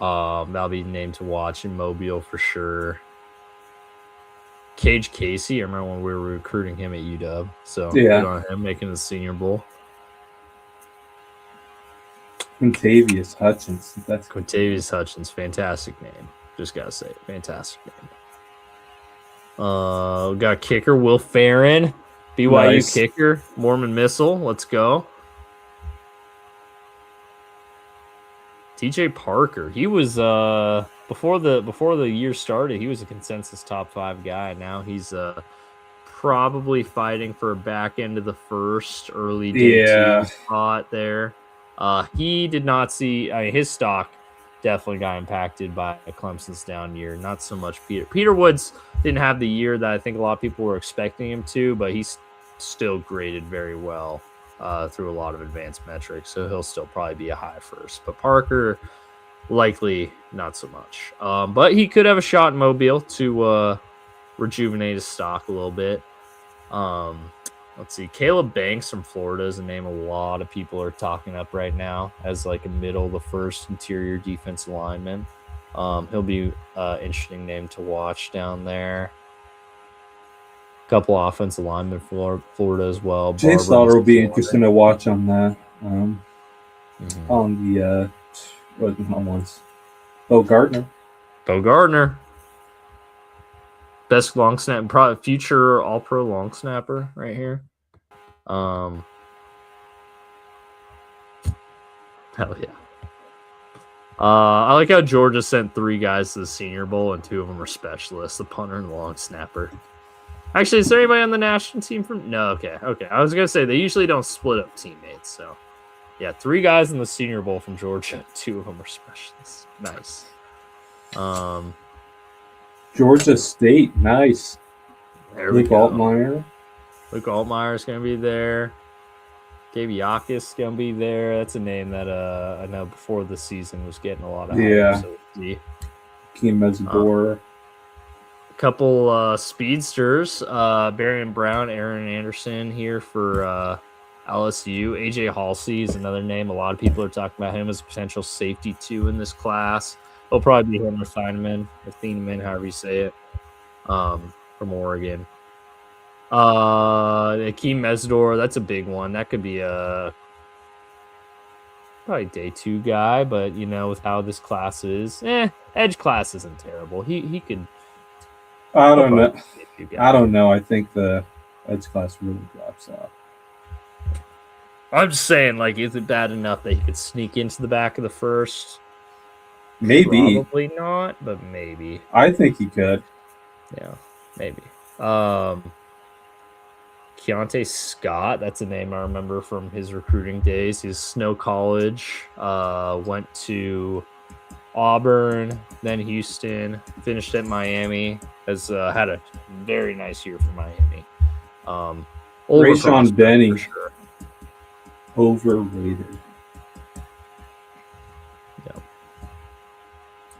[SPEAKER 1] that'll be a name to watch in Mobile for sure. Cage Casey, I remember when we were recruiting him at UW. So good on him making the Senior Bowl.
[SPEAKER 2] Quintavious Hutchins.
[SPEAKER 1] Quintavious Hutchins, fantastic name. Just gotta say it, fantastic name. We got kicker Will Farron, BYU kicker, Mormon Missile. Let's go. TJ Parker. He was before the year started, he was a consensus top 5 guy. Now he's probably fighting for a back end of the first, early day 2 spot there. He did not see. I mean, his stock definitely got impacted by Clemson's down year. Not so much Peter Woods didn't have the year that I think a lot of people were expecting him to, but he's still graded very well through a lot of advanced metrics, so he'll still probably be a high first. But Parker, likely not so much. But he could have a shot in Mobile to rejuvenate his stock a little bit. Let's see. Caleb Banks from Florida is a name a lot of people are talking up right now as like a middle of the first interior defensive lineman. He'll be an interesting name to watch down there. A couple offensive linemen for Florida as well.
[SPEAKER 2] Jay Slaughter will be interesting to watch on the on the once. Beau Gardner.
[SPEAKER 1] Best long snap, probably future all-pro long snapper right here. Hell yeah. I like how Georgia sent 3 guys to the Senior Bowl and 2 of them are specialists, the punter and the long snapper. Actually, is there anybody on the national team from? No, okay. I was gonna say they usually don't split up teammates, so yeah, 3 guys in the Senior Bowl from Georgia, 2 of them are specialists. Nice.
[SPEAKER 2] Georgia State, nice.
[SPEAKER 1] Luke Altmaier. Luke Altmaier is going to be there. Gabe Yakis is going to be there. That's a name that I know before the season was getting a lot of hype. So
[SPEAKER 2] Keem Mezzador.
[SPEAKER 1] A couple speedsters. Barian Brown, Aaron Anderson here for LSU. AJ Halsey is another name. A lot of people are talking about him as a potential safety 2 in this class. He'll probably be him or Thieneman, however you say it, from Oregon. Akeem Mezdor, that's a big one. That could be a probably day 2 guy, but with how this class is, edge class isn't terrible. He could.
[SPEAKER 2] I don't know. I don't know. I think the edge class really drops off.
[SPEAKER 1] I'm just saying, is it bad enough that he could sneak into the back of the first?
[SPEAKER 2] Maybe.
[SPEAKER 1] Probably not, but maybe.
[SPEAKER 2] I think he could.
[SPEAKER 1] Yeah, maybe. Keontae Scott, that's a name I remember from his recruiting days. He's Snow College, went to Auburn, then Houston, finished at Miami, has had a very nice year for Miami.
[SPEAKER 2] Rayshawn Benny, sure. Overrated.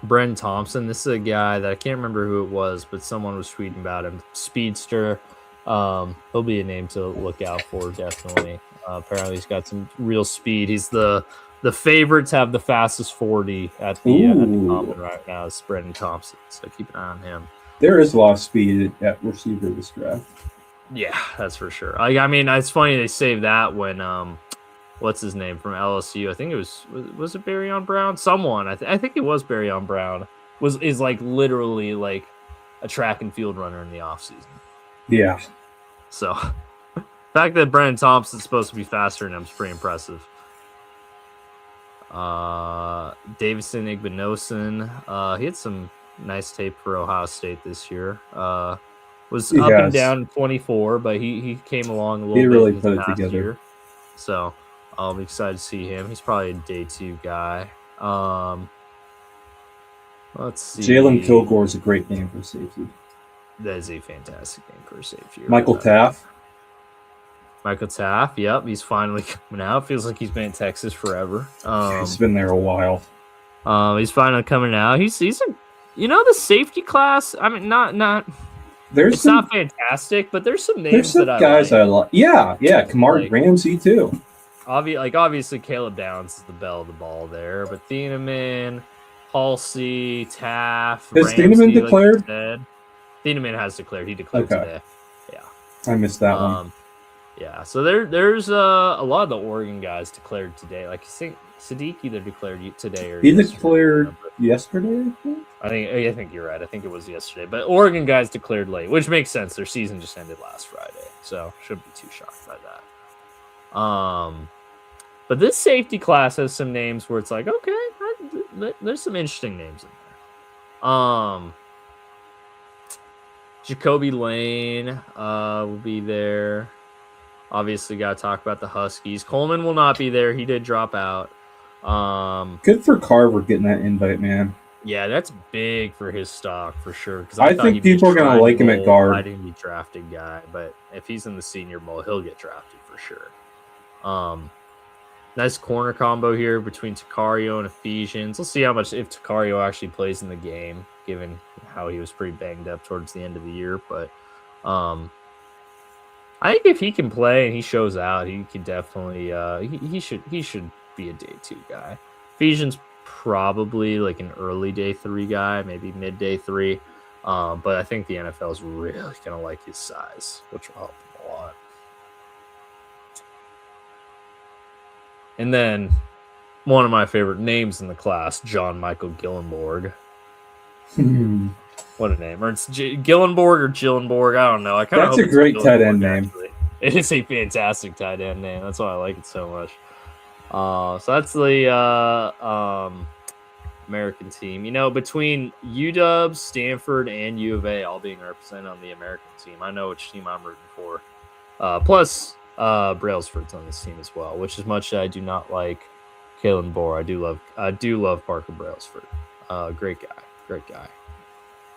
[SPEAKER 1] Bren Thompson, this is a guy that I can't remember who it was, but someone was tweeting about him. Speedster. He'll be a name to look out for, definitely. Apparently he's got some real speed. He's the favorite to have the fastest 40 at the common right now is Brendan Thompson, so keep an eye on him.
[SPEAKER 2] There is a lot of speed at receiver this draft.
[SPEAKER 1] Yeah, that's for sure. I mean, it's funny they saved that when what's his name from LSU? I think it was it Barryon Brown? Someone I think it was Barryon Brown is literally a track and field runner in the offseason.
[SPEAKER 2] Yeah.
[SPEAKER 1] So the fact that Brendan Thompson's supposed to be faster than him is pretty impressive. Davison Igbinosun, he had some nice tape for Ohio State this year. Was up and down 24, but he came along a little bit.
[SPEAKER 2] He really put it together.
[SPEAKER 1] Year. So I'll be excited to see him. He's probably a day 2 guy. Let's see.
[SPEAKER 2] Jalen Kilgore is a great name for safety.
[SPEAKER 1] That is a fantastic name for a safety.
[SPEAKER 2] Michael Taff.
[SPEAKER 1] Yep, he's finally coming out. Feels like he's been in Texas forever.
[SPEAKER 2] He's been there a while.
[SPEAKER 1] He's finally coming out. He's a, the safety class. I mean, not. It's not fantastic, but there's some names that I like.
[SPEAKER 2] Yeah, Kamar Ramsey too.
[SPEAKER 1] Obviously, Caleb Downs is the bell of the ball there, but Thieneman, Halsey, Taff.
[SPEAKER 2] Has Thieneman declared?
[SPEAKER 1] Thieneman has declared. He declared today. Yeah,
[SPEAKER 2] I missed that one.
[SPEAKER 1] Yeah, so there's a lot of the Oregon guys declared today. I think Sadiq either declared today or
[SPEAKER 2] he declared yesterday.
[SPEAKER 1] I think you're right. I think it was yesterday. But Oregon guys declared late, which makes sense. Their season just ended last Friday, so shouldn't be too shocked by that. But this safety class has some names where it's okay, there's some interesting names in there. Jacoby Lane will be there. Obviously, got to talk about the Huskies. Coleman will not be there. He did drop out.
[SPEAKER 2] Good for Carver getting that invite, man.
[SPEAKER 1] Yeah, that's big for his stock for sure. Because
[SPEAKER 2] I think people are going to like him at guard.
[SPEAKER 1] I didn't be drafted guy, but if he's in the Senior Bowl, he'll get drafted for sure. Nice corner combo here between Takario and Ephesians. We'll see how much if Takario actually plays in the game, given how he was pretty banged up towards the end of the year. But I think if he can play and he shows out, he can definitely he should be a day 2 guy. Ephesians probably like an early day 3 guy, maybe mid day 3. But I think the NFL is really gonna like his size, which will help him a lot. And then one of my favorite names in the class, John Michael Gillenborg. What a name. Or it's Gillenborg or Gillenborg. I don't know.
[SPEAKER 2] That's a great tight end name.
[SPEAKER 1] It is a fantastic tight end name. That's why I like it so much. So that's the American team. You know, between UW, Stanford, and U of A all being represented on the American team, I know which team I'm rooting for. Plus, Brailsford's on this team as well, which as much as I do not like Kalen Bohr, I do love Parker Brailsford. Great guy.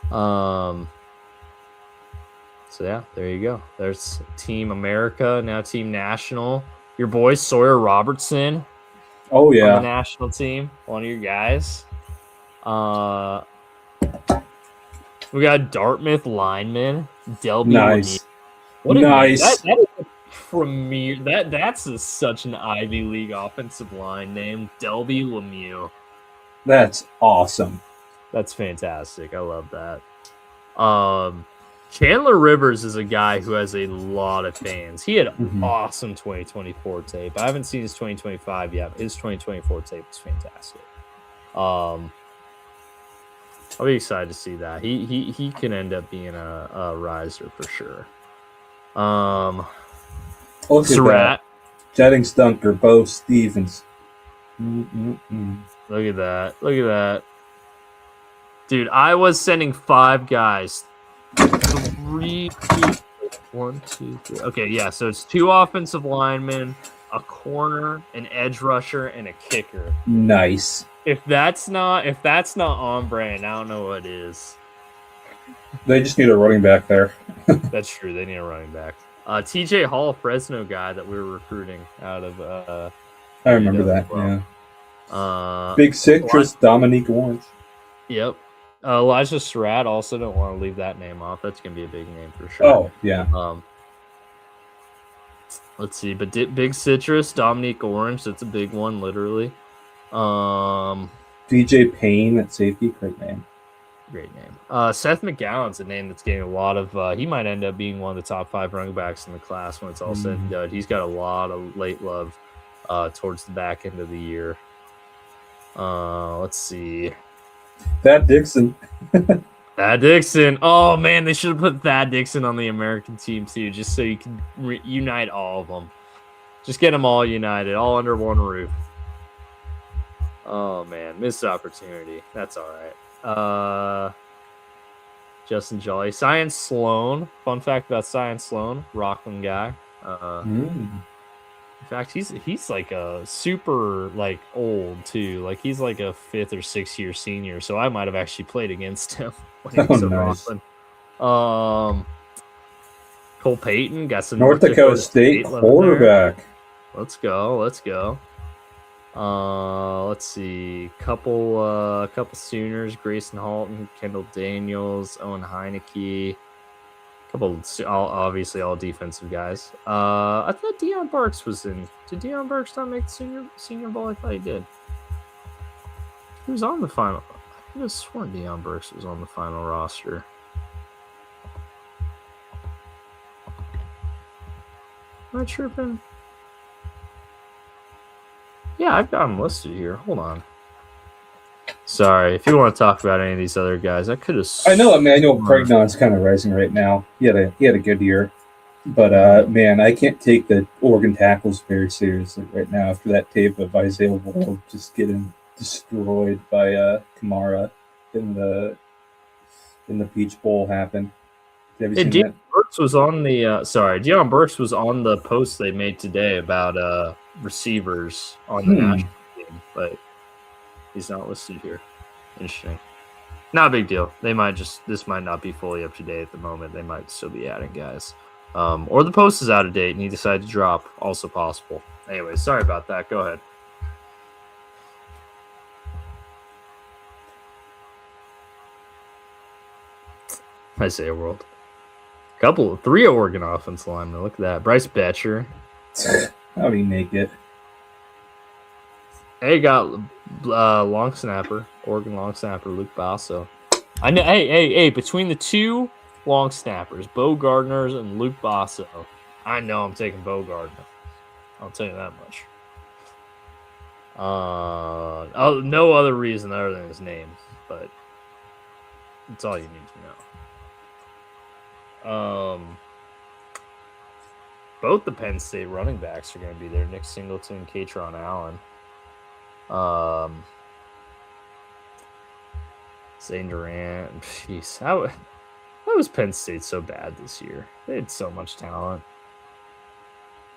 [SPEAKER 1] So yeah, there you go. There's Team America, now Team National. Your boy Sawyer Robertson.
[SPEAKER 2] Oh yeah,
[SPEAKER 1] on the national team, one of your guys. We got Dartmouth lineman Delby.
[SPEAKER 2] Nice.
[SPEAKER 1] What a
[SPEAKER 2] nice.
[SPEAKER 1] That is a premier. That's such an Ivy League offensive line name, Delby Lemieux.
[SPEAKER 2] That's awesome.
[SPEAKER 1] That's fantastic. I love that. Chandler Rivers is a guy who has a lot of fans. He had awesome 2024 tape. I haven't seen his 2025 yet. His 2024 tape was fantastic. I'll be excited to see that. He can end up being a riser for sure. Surratt,
[SPEAKER 2] Jennings Dunker, Bo Stevens.
[SPEAKER 1] Look at that. Dude, I was sending 5 guys. 3, 1, 2, 3. Okay, yeah. So it's 2 offensive linemen, a corner, an edge rusher, and a kicker.
[SPEAKER 2] Nice.
[SPEAKER 1] If that's not on brand, I don't know what is.
[SPEAKER 2] They just need a running back there.
[SPEAKER 1] That's true. They need a running back. TJ Hall, Fresno guy that we were recruiting out of.
[SPEAKER 2] I remember that.
[SPEAKER 1] Well.
[SPEAKER 2] Yeah. Big Citrus, Dominique Orange.
[SPEAKER 1] Yep. Elijah Surratt, also don't want to leave that name off. That's going to be a big name for sure.
[SPEAKER 2] Oh, yeah.
[SPEAKER 1] Let's see. But Big Citrus, Dominique Orange, that's a big one, literally.
[SPEAKER 2] DJ Payne at safety, great name.
[SPEAKER 1] Great name. Seth McGowan's a name that's getting a lot of he might end up being one of the top 5 running backs in the class when it's all said and done. He's got a lot of late love towards the back end of the year. Let's see.
[SPEAKER 2] Thad Dixon.
[SPEAKER 1] Thad Dixon. Oh, man, they should have put Thad Dixon on the American team, too, just so you can unite all of them. Just get them all united, all under one roof. Oh, man, missed opportunity. That's all right. Justin Jolly. Cyan Sloan. Fun fact about Cyan Sloan, Rockland guy. In fact, he's like a super like old too. Like he's like a 5th or 6th year senior. So I might have actually played against him when he was at Rockland. Cole Payton got some
[SPEAKER 2] North Dakota State quarterback.
[SPEAKER 1] Let's go. Let's see. Couple Sooners: Grayson Halton, Kendall Daniels, Owen Heineke. Obviously all defensive guys. I thought Deion Barks was in. Did Deion Barks not make the senior bowl? I thought he did. He was on the final. I could have sworn Deion Barks was on the final roster. Am I tripping? Yeah, I've got him listed here. Hold on. Sorry, if you want to talk about any of these other guys, I could have.
[SPEAKER 2] I know Emmanuel Pregnon's kind of rising right now. He had a good year, but man, I can't take the Oregon tackles very seriously right now after that tape of Isaiah Ward just getting destroyed by Kamara in the Peach Bowl happened. Have you seen that?
[SPEAKER 1] Burks was on the Deion Burks was on the post they made today about receivers on the national team, but he's not listed here. Interesting. Not a big deal. This might not be fully up to date at the moment. They might still be adding guys. Or the post is out of date and he decided to drop. Also possible. Anyway, sorry about that. Go ahead. Isaiah World. Three Oregon offensive linemen. Look at that. Bryce Betcher.
[SPEAKER 2] How do you make it?
[SPEAKER 1] Hey, got long snapper, Oregon long snapper, Luke Basso. I know. Hey! Between the two long snappers, Beau Gardner's and Luke Basso, I know I'm taking Beau Gardner. I'll tell you that much. No other reason other than his name, but that's all you need to know. Both the Penn State running backs are going to be there. Nick Singleton, Katron Allen. Zane Durant. Jeez, how was Penn State so bad this year? They had so much talent.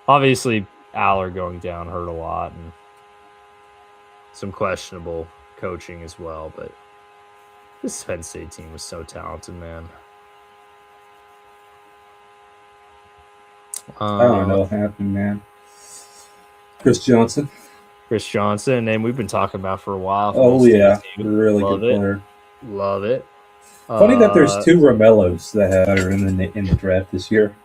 [SPEAKER 1] Obviously, Aller going down hurt a lot, and some questionable coaching as well. But this Penn State team was so talented, man.
[SPEAKER 2] I don't know what happened, man. Chris Johnson,
[SPEAKER 1] and we've been talking about for a while.
[SPEAKER 2] Oh yeah, really good player.
[SPEAKER 1] Love it.
[SPEAKER 2] Funny that there's two Romellos that are in the draft this year.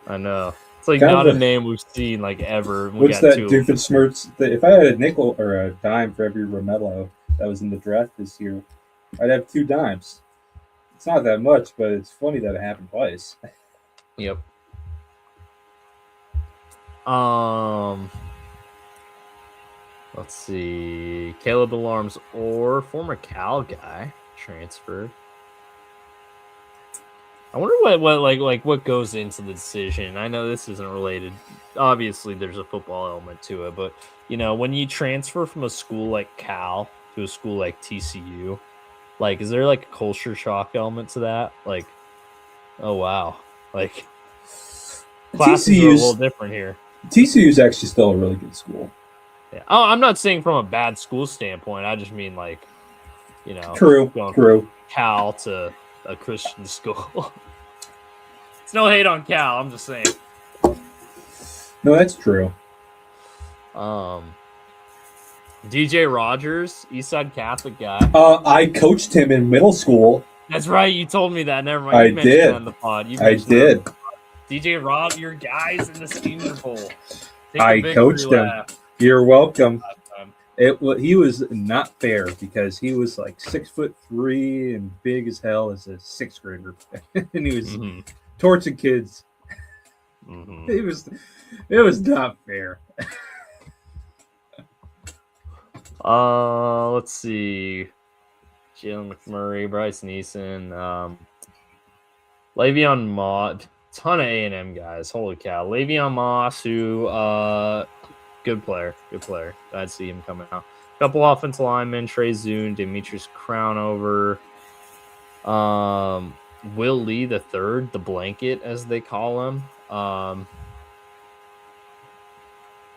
[SPEAKER 1] I know. It's like not a name we've seen like ever.
[SPEAKER 2] What's that Doofenshmirtz? If I had a nickel or a dime for every Romello that was in the draft this year, I'd have 2 dimes. It's not that much, but it's funny that it happened twice.
[SPEAKER 1] Yep. Let's see. Caleb Alarms or former Cal guy transferred. I wonder what goes into the decision. I know this isn't related. Obviously, there's a football element to it, but when you transfer from a school like Cal to a school like TCU, is there a culture shock element to that? Oh wow, classes are a little different here.
[SPEAKER 2] TCU is actually still a really good school.
[SPEAKER 1] Yeah. Oh, I'm not saying from a bad school standpoint. I just mean
[SPEAKER 2] true.
[SPEAKER 1] Cal to a Christian school. It's no hate on Cal. I'm just saying.
[SPEAKER 2] No, that's true.
[SPEAKER 1] DJ Rogers, Eastside Catholic guy.
[SPEAKER 2] I coached him in middle school.
[SPEAKER 1] That's right. You told me that. Never mind.
[SPEAKER 2] I did.
[SPEAKER 1] On the pod.
[SPEAKER 2] I did.
[SPEAKER 1] DJ Rob, your guys in the Senior Bowl.
[SPEAKER 2] I coached him. You're welcome. He was not fair because he was 6'3" and big as hell as a 6th grader, and he was torching kids. It was not fair.
[SPEAKER 1] Let's see. Jalen McMurray, Bryce Neeson, Le'Veon Moss. Ton of A&M guys. Holy cow. Le'Veon Moss, who good player. Glad to see him coming out. Couple offensive linemen, Trey Zune, Demetrius Crownover, Will Lee the third, the blanket as they call him.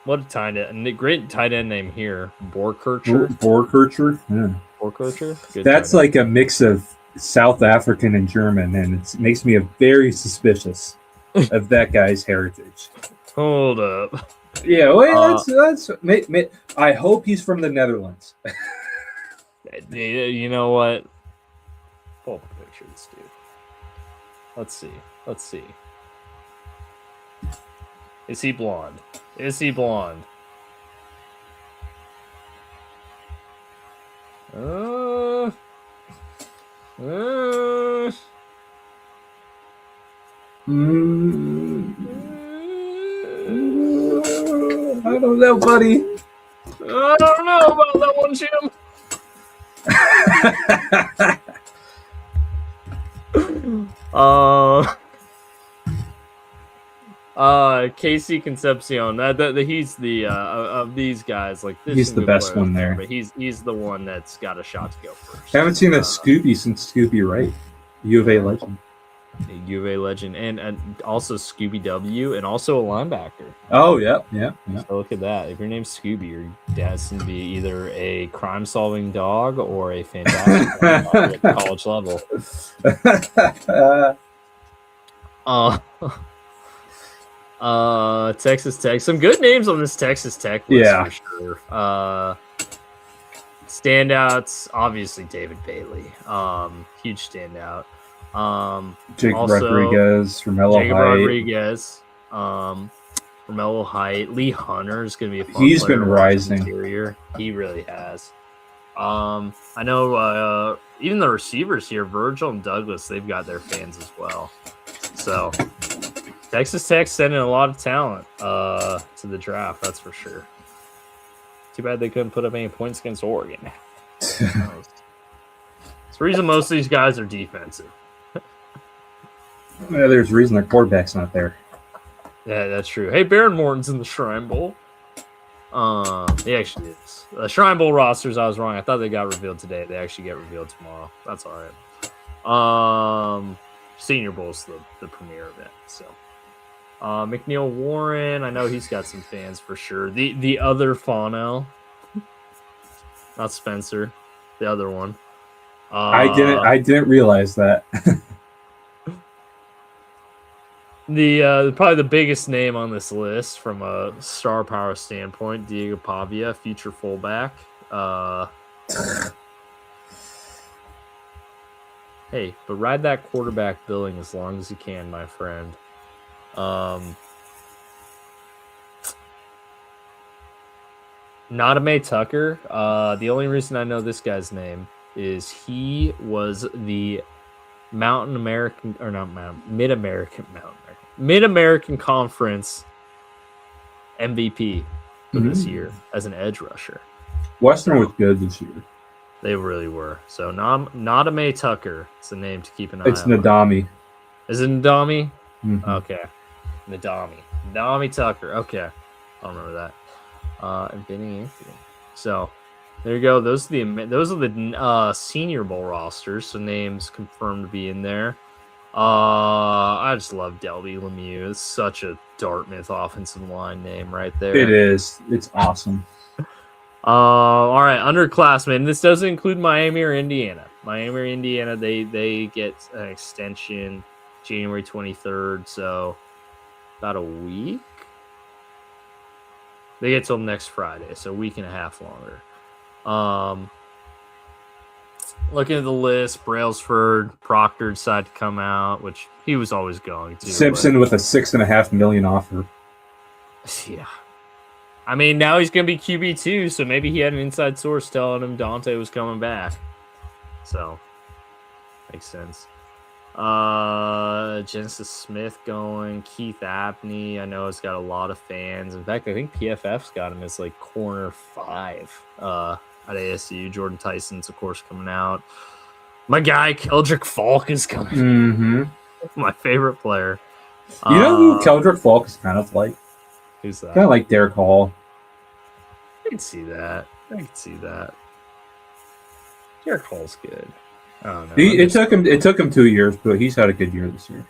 [SPEAKER 1] What a tight end. Great tight end name here. Borkercher.
[SPEAKER 2] Yeah.
[SPEAKER 1] Borkercher?
[SPEAKER 2] That's a mix of South African and German, and it makes me very suspicious of that guy's heritage.
[SPEAKER 1] Hold up.
[SPEAKER 2] Yeah, well, I hope he's from the Netherlands.
[SPEAKER 1] You know what? Pull up a picture of this dude. Let's see. Is he blonde?
[SPEAKER 2] I don't know, buddy.
[SPEAKER 1] I don't know about that one, Jim. Casey Concepcion. He's the of these guys. Like
[SPEAKER 2] he's the best one there.
[SPEAKER 1] But he's the one that's got a shot to go first.
[SPEAKER 2] Haven't seen that Scooby since Scooby Wright, U of A legend.
[SPEAKER 1] U of A legend, and also Scooby W, and also a linebacker.
[SPEAKER 2] Oh yeah.
[SPEAKER 1] So look at that. If your name's Scooby, your dad's gonna be either a crime-solving dog or a fantastic linebacker at the college level. Texas Tech. Some good names on this Texas Tech list for sure. Standouts, obviously David Bailey. Huge standout.
[SPEAKER 2] Jacob Rodriguez,
[SPEAKER 1] Romello Height, Lee Hunter is going to be a fun
[SPEAKER 2] He's
[SPEAKER 1] player
[SPEAKER 2] been rising.
[SPEAKER 1] Interior. He really has. I know even the receivers here, Virgil and Douglas, they've got their fans as well. So Texas Tech sending a lot of talent to the draft, that's for sure. Too bad they couldn't put up any points against Oregon. It's the reason most of these guys are defensive.
[SPEAKER 2] Yeah, there's a reason their quarterback's not there.
[SPEAKER 1] Yeah, that's true. Hey, Baron Morton's in the Shrine Bowl. He actually is. The Shrine Bowl rosters, I was wrong. I thought they got revealed today. They actually get revealed tomorrow. That's all right. Senior Bowl's the premier event. So, McNeil Warren, I know he's got some fans for sure. The other Fauno, not Spencer, the other one.
[SPEAKER 2] I didn't realize that.
[SPEAKER 1] The probably the biggest name on this list from a star power standpoint, Diego Pavia, future fullback. Hey, but ride that quarterback billing as long as you can, my friend. Nadame Tucker. The only reason I know this guy's name is he was the Mid-American Conference MVP for this year as an edge rusher.
[SPEAKER 2] Western was good this year.
[SPEAKER 1] They really were. So Nadame Tucker is the name to keep an eye on.
[SPEAKER 2] It's Nadami.
[SPEAKER 1] Is it Nadami?
[SPEAKER 2] Mm-hmm.
[SPEAKER 1] Okay. Nadami Tucker. Okay. I'll remember that. And Benny Anthony. So there you go. Those are the Senior Bowl rosters. So names confirmed to be in there. I just love Delby Lemieux. It's such a Dartmouth offensive line name right there.
[SPEAKER 2] It is. It's awesome.
[SPEAKER 1] All right, underclassmen. This doesn't include Miami or Indiana. They get an extension January 23rd, so about a week. They get till next Friday, so a week and a half longer. Looking at the list, Brailsford, Proctor decided to come out, which he was always going to.
[SPEAKER 2] Simpson with a $6.5 million offer.
[SPEAKER 1] Yeah. I mean, now he's going to be QB2, so maybe he had an inside source telling him Dante was coming back. So, makes sense. Genesis Smith going, Keith Abney, I know has got a lot of fans. In fact, I think PFF's got him as like corner 5 at ASU. Jordan Tyson's, of course, coming out. My guy, Keldrick Falk, is coming.
[SPEAKER 2] Mm-hmm.
[SPEAKER 1] My favorite player.
[SPEAKER 2] You know who Keldrick Falk is kind of like?
[SPEAKER 1] Who's that?
[SPEAKER 2] Kind of like Derek Hall.
[SPEAKER 1] I can see that. Derek Hall's good. I don't know.
[SPEAKER 2] It took him 2 years, but he's had a good year this year.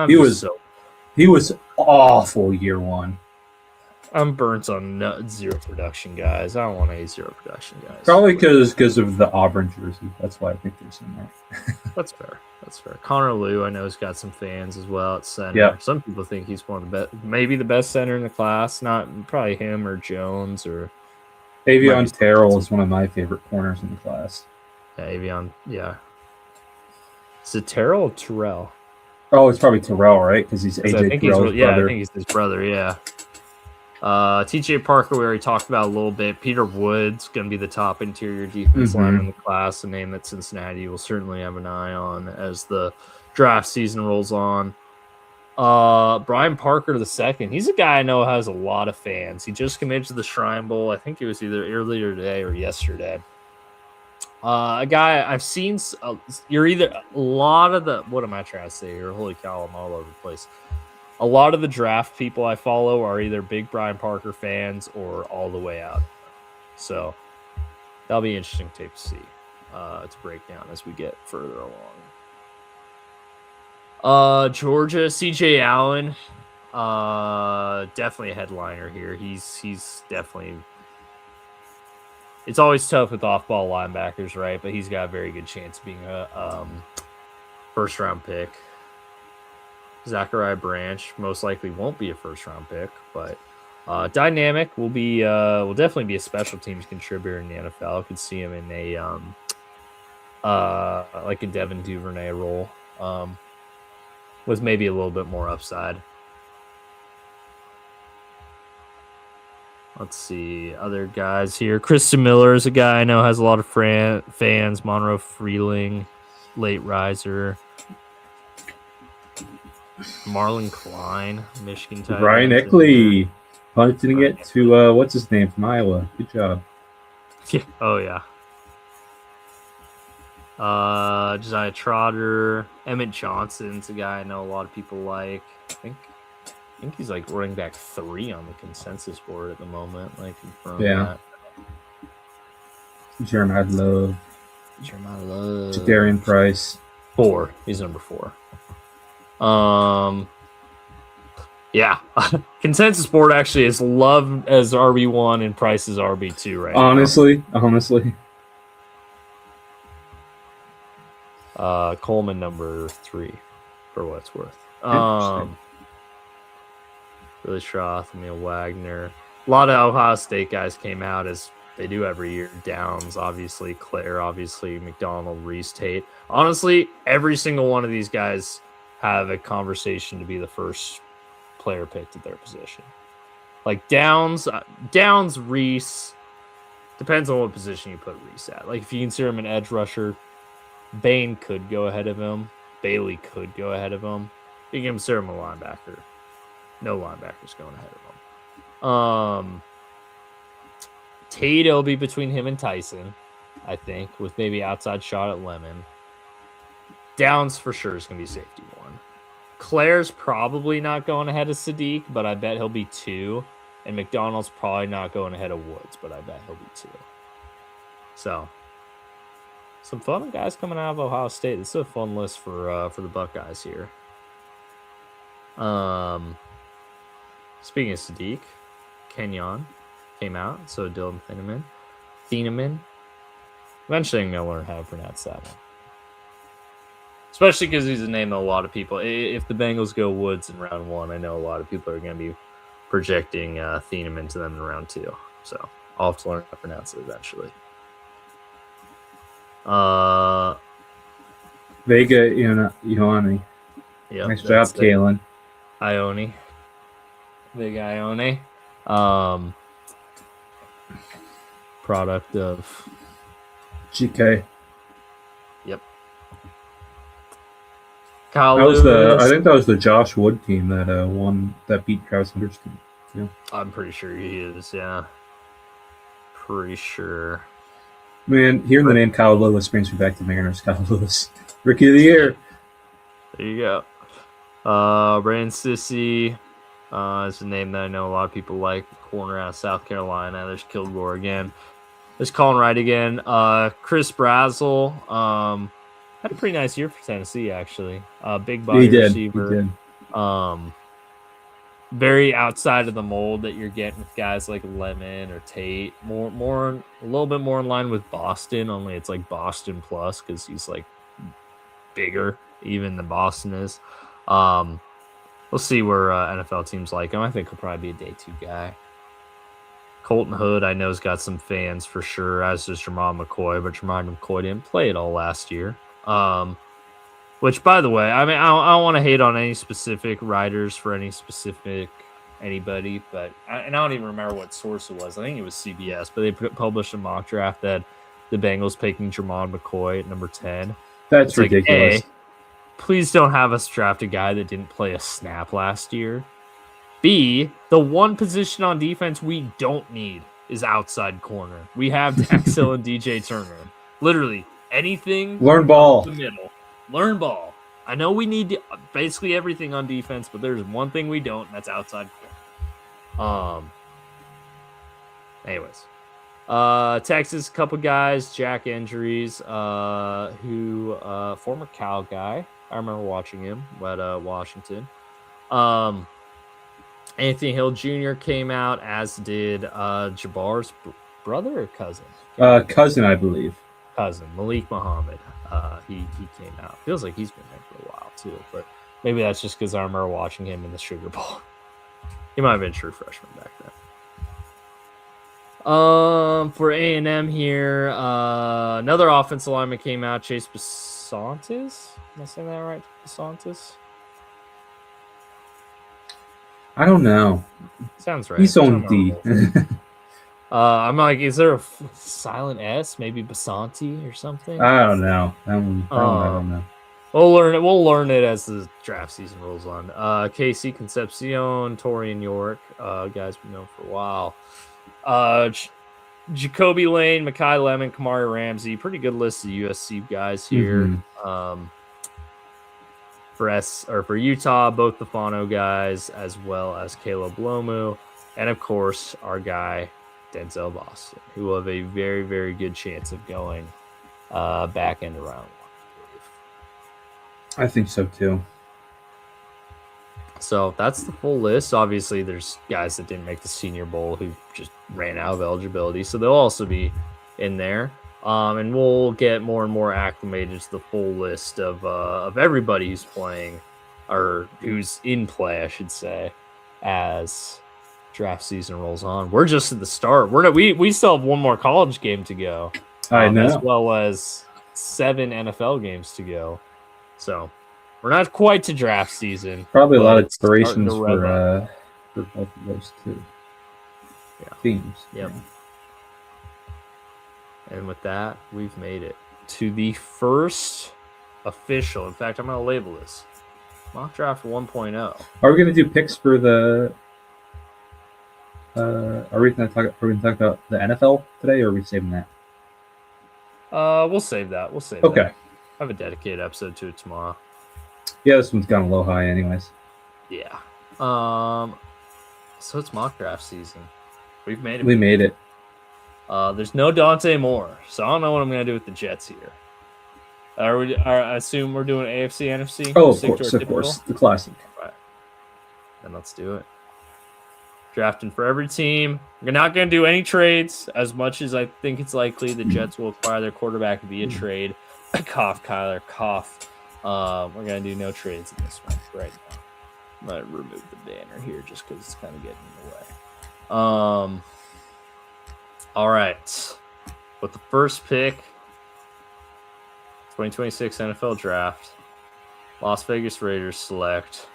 [SPEAKER 2] He was awful year one.
[SPEAKER 1] I'm burnt on zero production guys. I don't want any zero production guys.
[SPEAKER 2] Probably because of the Auburn jersey. That's why I think there's in there.
[SPEAKER 1] That's fair. Connor Liu, I know, has got some fans as well at center.
[SPEAKER 2] Yeah.
[SPEAKER 1] Some people think he's one of the best, maybe the best center in the class. Not probably him or Jones or
[SPEAKER 2] Avion Terrell is one of my favorite corners in the class.
[SPEAKER 1] Yeah, Avion, yeah. Is it Terrell or Terrell?
[SPEAKER 2] Oh, it's probably Terrell, right? Because he's AJ Terrell's brother.
[SPEAKER 1] Yeah, I think he's his brother, yeah. TJ Parker, we already talked about a little bit. Peter Wood's going to be the top interior defense lineman in the class, a name that Cincinnati will certainly have an eye on as the draft season rolls on. Brian Parker II, he's a guy I know has a lot of fans. He just committed to the Shrine Bowl. I think it was either earlier today or yesterday. A guy I've seen, you're either a lot of the, what am I trying to say here? Holy cow, I'm all over the place. a lot of the draft people I follow are either big Brian Parker fans or all the way out. So that'll be interesting tape to see, to break down as we get further along. Georgia, CJ Allen, definitely a headliner here. He's definitely. It's always tough with off-ball linebackers, right? But he's got a very good chance of being a first-round pick. Zachariah Branch most likely won't be a first-round pick, but dynamic will definitely be a special teams contributor in the NFL. I could see him in a like a Devin Duvernay role, with maybe a little bit more upside. Let's see other guys here. Kristen Miller is a guy I know has a lot of fans. Monroe Freeling, late riser. Marlon Klein, Michigan tight end.
[SPEAKER 2] Brian Eckley punting it to what's his name from Iowa. Good job.
[SPEAKER 1] Yeah. Oh yeah. Josiah Trotter, Emmett Johnson's a guy I know a lot of people like. I think he's like running back 3 on the consensus board at the moment. Like confirm that.
[SPEAKER 2] Jeremiah Love. Jadarian Price.
[SPEAKER 1] 4. He's number 4. Yeah. Consensus board actually is Love as RB1 and Price as RB2 right
[SPEAKER 2] honestly.
[SPEAKER 1] Coleman number 3 for what it's worth. Billy Schroth, Emil Wagner. A lot of Ohio State guys came out as they do every year. Downs, obviously. Claire, obviously. McDonald, Reese, Tate. Honestly, every single one of these guys have a conversation to be the first player picked at their position. Like Downs, Reese, depends on what position you put Reese at. Like if you consider him an edge rusher, Bain could go ahead of him. Bailey could go ahead of him. You can consider him a linebacker. No linebackers going ahead of him. Tate will be between him and Tyson, I think, with maybe outside shot at Lemon. Downs for sure is going to be safety 1. Claire's probably not going ahead of Sadiq, but I bet he'll be 2. And McDonald's probably not going ahead of Woods, but I bet he'll be 2. So, some fun guys coming out of Ohio State. This is a fun list for the Buckeyes here. Speaking of Sadiq, Kenyon came out, so Dylan Thieneman. Eventually I'm going to learn how to pronounce that one. Especially because he's a name that a lot of people, if the Bengals go Woods in round 1, I know a lot of people are going to be projecting Thieneman to them in round 2. So I'll have to learn how to pronounce it eventually.
[SPEAKER 2] Vega Ioane.
[SPEAKER 1] Yeah,
[SPEAKER 2] nice job, Kalen.
[SPEAKER 1] Ione. Big Ione. Product of
[SPEAKER 2] GK.
[SPEAKER 1] Yep. Kyle
[SPEAKER 2] I think that was the Josh Wood team that beat Travis Hunter's team. Yeah.
[SPEAKER 1] I'm pretty sure he is, yeah. Pretty sure.
[SPEAKER 2] Man, hearing the name Kyle Lewis brings me back to Mariners. Kyle Lewis. Rookie of the year.
[SPEAKER 1] There you go. Brandon Sissy is a name that I know a lot of people like. Corner out of South Carolina. There's Kilgore again. There's Colin Wright again. Chris Brazel had a pretty nice year for Tennessee, actually. Big body receiver.
[SPEAKER 2] He did.
[SPEAKER 1] Very outside of the mold that you're getting with guys like Lemon or Tate. A little bit more in line with Boston, only it's like Boston plus because he's like bigger even than Boston is. We'll see where NFL teams like him. I think he'll probably be a day 2 guy. Colton Hood, I know, has got some fans for sure, as does Jermon McCoy, but Jermon McCoy didn't play it all last year. Which, by the way, I mean, I don't want to hate on any specific writers for any specific anybody, but I don't even remember what source it was. I think it was CBS, but they published a mock draft that the Bengals picking Jermon McCoy at number 10.
[SPEAKER 2] That's
[SPEAKER 1] it's
[SPEAKER 2] ridiculous.
[SPEAKER 1] Like, A, please don't have us draft a guy that didn't play a snap last year. B, the one position on defense we don't need is outside corner. We have Dax Hill and DJ Turner. Literally anything.
[SPEAKER 2] Learn ball.
[SPEAKER 1] The middle. Learn ball. I know we need basically everything on defense, but there's one thing we don't, and that's outside corner. Anyways. Texas, a couple guys, Jack injuries, who former Cal guy. I remember watching him at Washington. Anthony Hill Jr. came out, as did Jabbar's brother or cousin?
[SPEAKER 2] Cousin, I believe.
[SPEAKER 1] Cousin, Malik Muhammad. He came out. Feels like he's been there for a while too, but maybe that's just because I remember watching him in the Sugar Bowl. He might have been a true freshman back then. For A&M here, another offensive lineman came out, Chase Basantis. Am I saying that right? Basantis?
[SPEAKER 2] I don't know.
[SPEAKER 1] Sounds right.
[SPEAKER 2] He's on D.
[SPEAKER 1] I'm like, is there a silent S? Maybe Basanti or something?
[SPEAKER 2] I don't know. I don't know.
[SPEAKER 1] We'll learn it. We'll learn it as the draft season rolls on. KC Concepcion, Torian York, guys we've known for a while. Jacoby Lane, Mekhi Lemon, Kamari Ramsey. Pretty good list of USC guys here. For Utah, both the Fano guys, as well as Caleb Lomu, and of course our guy Denzel Boston, who will have a very, very good chance of going back into round one.
[SPEAKER 2] I think so too.
[SPEAKER 1] So that's the full list. Obviously, there's guys that didn't make the Senior Bowl who just ran out of eligibility, so they'll also be in there. And we'll get more and more acclimated to the full list of everybody who's playing, or who's in play, I should say, as draft season rolls on. We're just at the start. We still have one more college game to go,
[SPEAKER 2] I know,
[SPEAKER 1] as well as 7 NFL games to go. So we're not quite to draft season.
[SPEAKER 2] Probably a lot of inspirations for both of those two teams.
[SPEAKER 1] Yep. And with that, we've made it to the first official. In fact, I'm going to label this mock draft 1.0.
[SPEAKER 2] Are we going to do picks for the? Are we going to talk about the NFL today, or are we saving that?
[SPEAKER 1] We'll save that.
[SPEAKER 2] Okay.
[SPEAKER 1] That. I have a dedicated episode to it tomorrow.
[SPEAKER 2] Yeah, this one's gone a low high, anyways.
[SPEAKER 1] Yeah. So it's mock draft season. We've made it.
[SPEAKER 2] We made it.
[SPEAKER 1] There's no Dante Moore, so I don't know what I'm going to do with the Jets here. I assume we're doing AFC, NFC?
[SPEAKER 2] Oh, of course. The classic.
[SPEAKER 1] Right. Then let's do it. Drafting for every team. We're not going to do any trades, as much as I think it's likely the Jets will acquire their quarterback via trade. Cough, Kyler, cough. We're going to do no trades in this one right now. I'm going to remove the banner here just because it's kind of getting in the way. All right. With the first pick, 2026 NFL Draft, Las Vegas Raiders select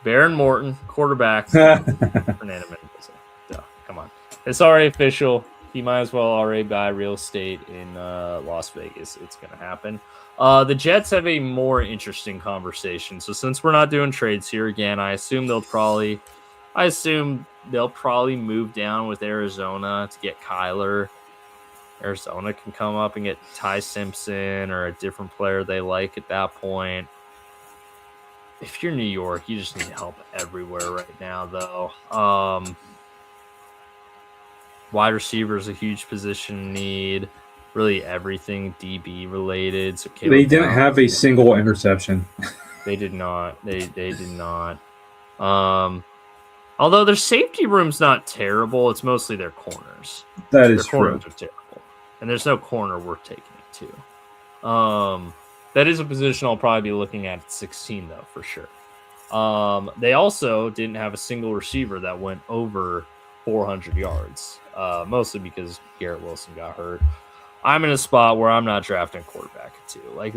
[SPEAKER 1] Baron Morton, quarterback, Fernando Mendoza. Duh, come on. It's already official. He might as well already buy real estate in Las Vegas. It's going to happen. The Jets have a more interesting conversation. So since we're not doing trades here again, I assume they'll probably move down with Arizona to get Kyler. Arizona can come up and get Ty Simpson or a different player they like at that point. If you're New York, you just need help everywhere right now, though. Wide receiver is a huge position need. Really everything DB related. So
[SPEAKER 2] they didn't have a single interception.
[SPEAKER 1] They did not. They did not. Although their safety room's not terrible, it's mostly their corners.
[SPEAKER 2] That is true.
[SPEAKER 1] Their corners are terrible, and there's no corner worth taking it to. That is a position I'll probably be looking at 16, though, for sure. They also didn't have a single receiver that went over 400 yards, mostly because Garrett Wilson got hurt. I'm in a spot where I'm not drafting quarterback at 2. Like,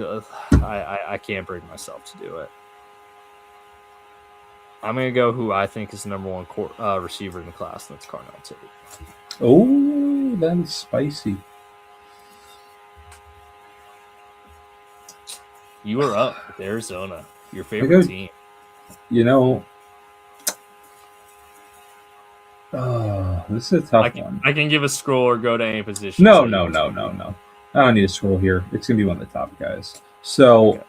[SPEAKER 1] I can't bring myself to do it. I'm going to go who I think is the number 1 receiver in the class, and that's Carnell Tate.
[SPEAKER 2] Oh, that's spicy.
[SPEAKER 1] You are up with Arizona, your favorite team.
[SPEAKER 2] You know, this is a tough one.
[SPEAKER 1] I can give a scroll or go to any position.
[SPEAKER 2] No. I don't need a scroll here. It's going to be one of the top guys. So,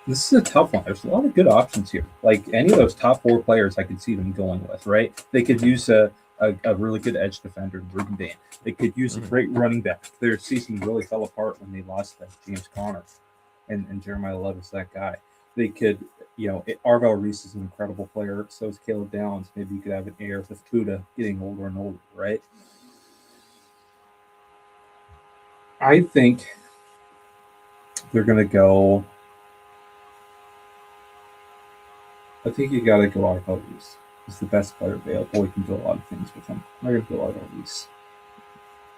[SPEAKER 2] This is a tough one. There's a lot of good options here. Like any of those top 4 players, I could see them going with. Right? They could use a really good edge defender, Ruben Bain. They could use a great running back. Their season really fell apart when they lost James Conner, and Jeremiah Love is that guy. They could, Arvell Reese is an incredible player. So is Caleb Downs. Maybe you could have an heir with Kuda getting older and older, right? I think they're going to go. I think you got to go Arvell Reese. He's the best player available. You can do a lot of things with him. I'm going to go Arvell Reese.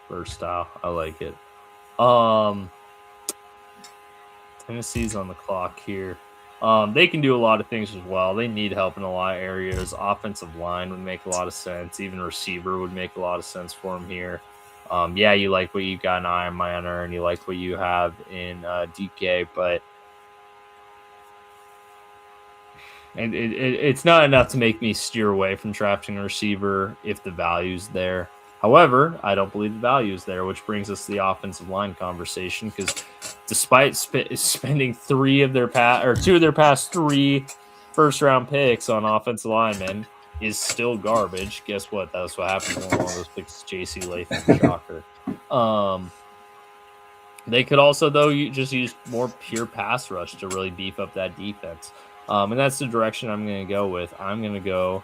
[SPEAKER 1] Versatile. I like it. Tennessee's on the clock here. They can do a lot of things as well. They need help in a lot of areas. Offensive line would make a lot of sense. Even receiver would make a lot of sense for them here. Yeah, you like what you got in Iron Miner and you like what you have in DK, but it's not enough to make me steer away from drafting a receiver if the value's there. However, I don't believe the value is there, which brings us to the offensive line conversation. Because despite spending 2 of their past 3 first-round picks on offensive linemen, is still garbage. Guess what? That's what happens when one of those picks is J.C. Latham. Shocker. They could also, though, just use more pure pass rush to really beef up that defense. And that's the direction I'm going to go with. I'm going to go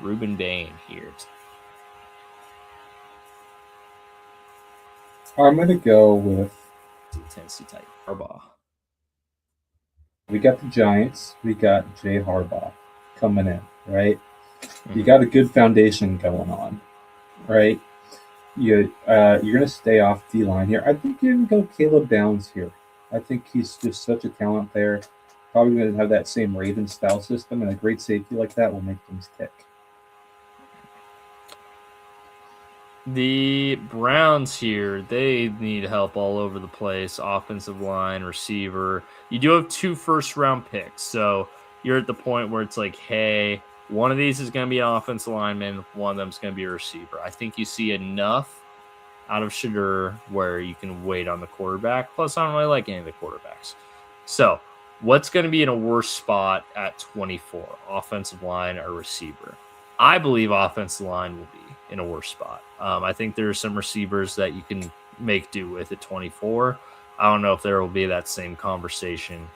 [SPEAKER 1] Ruben Bain here.
[SPEAKER 2] I'm going to go with
[SPEAKER 1] Tennessee Titan Harbaugh.
[SPEAKER 2] We got the Giants. We got Jay Harbaugh coming in, right? You got a good foundation going on, right? You're going to stay off D-line here. I think you're going to go Caleb Downs here. I think he's just such a talent there. Probably going to have that same Ravens style system, and a great safety like that will make things tick.
[SPEAKER 1] The Browns here, they need help all over the place. Offensive line, receiver. You do have 2 first-round picks, so you're at the point where it's like, hey, one of these is going to be an offensive lineman, one of them is going to be a receiver. I think you see enough out of Shadur where you can wait on the quarterback. Plus, I don't really like any of the quarterbacks. So, what's going to be in a worse spot at 24, offensive line or receiver? I believe offensive line will be in a worse spot. I think there are some receivers that you can make do with at 24. I don't know if there will be that same conversation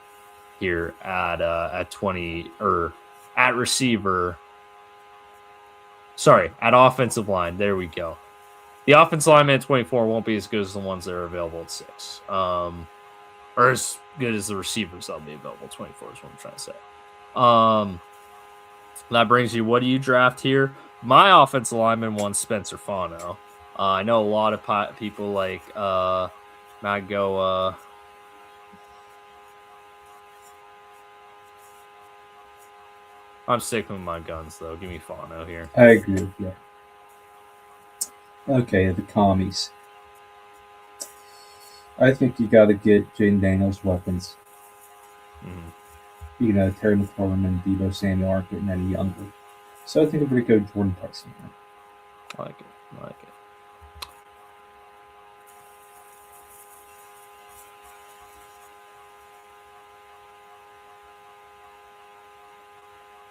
[SPEAKER 1] here at 20 or at receiver. Sorry, at offensive line. There we go. The offensive lineman at 24 won't be as good as the ones that are available at 6. Or as good as the receivers that'll be available at 24 is what I'm trying to say. That brings you, what do you draft here? My offensive lineman won Spencer Fano. I know a lot of people like Matt go. I'm sticking with my guns, though. Give me Fano here.
[SPEAKER 2] I agree with you. Okay, the commies. I think you got to get Jaden Daniels weapons. You know, Terry McLaurin and Deebo Samuel aren't getting any younger. So I think I'm going to go Jordan Tyson here.
[SPEAKER 1] I like it.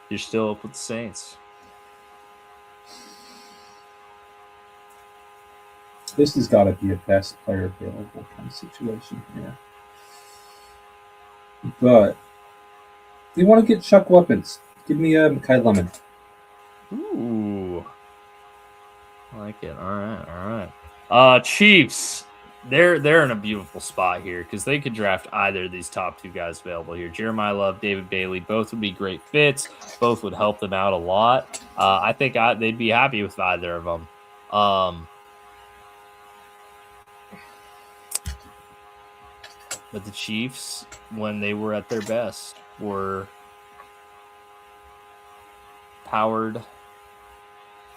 [SPEAKER 1] You're still up with the Saints.
[SPEAKER 2] This has got to be a best player available kind of situation here. But you want to get Chuck weapons. Give me Mekhi Lemon.
[SPEAKER 1] Ooh. I like it. All right. Chiefs. They're in a beautiful spot here because they could draft either of these top 2 guys available here. Jeremiah Love, David Bailey, both would be great fits. Both would help them out a lot. I think they'd be happy with either of them. But the Chiefs, when they were at their best, were powered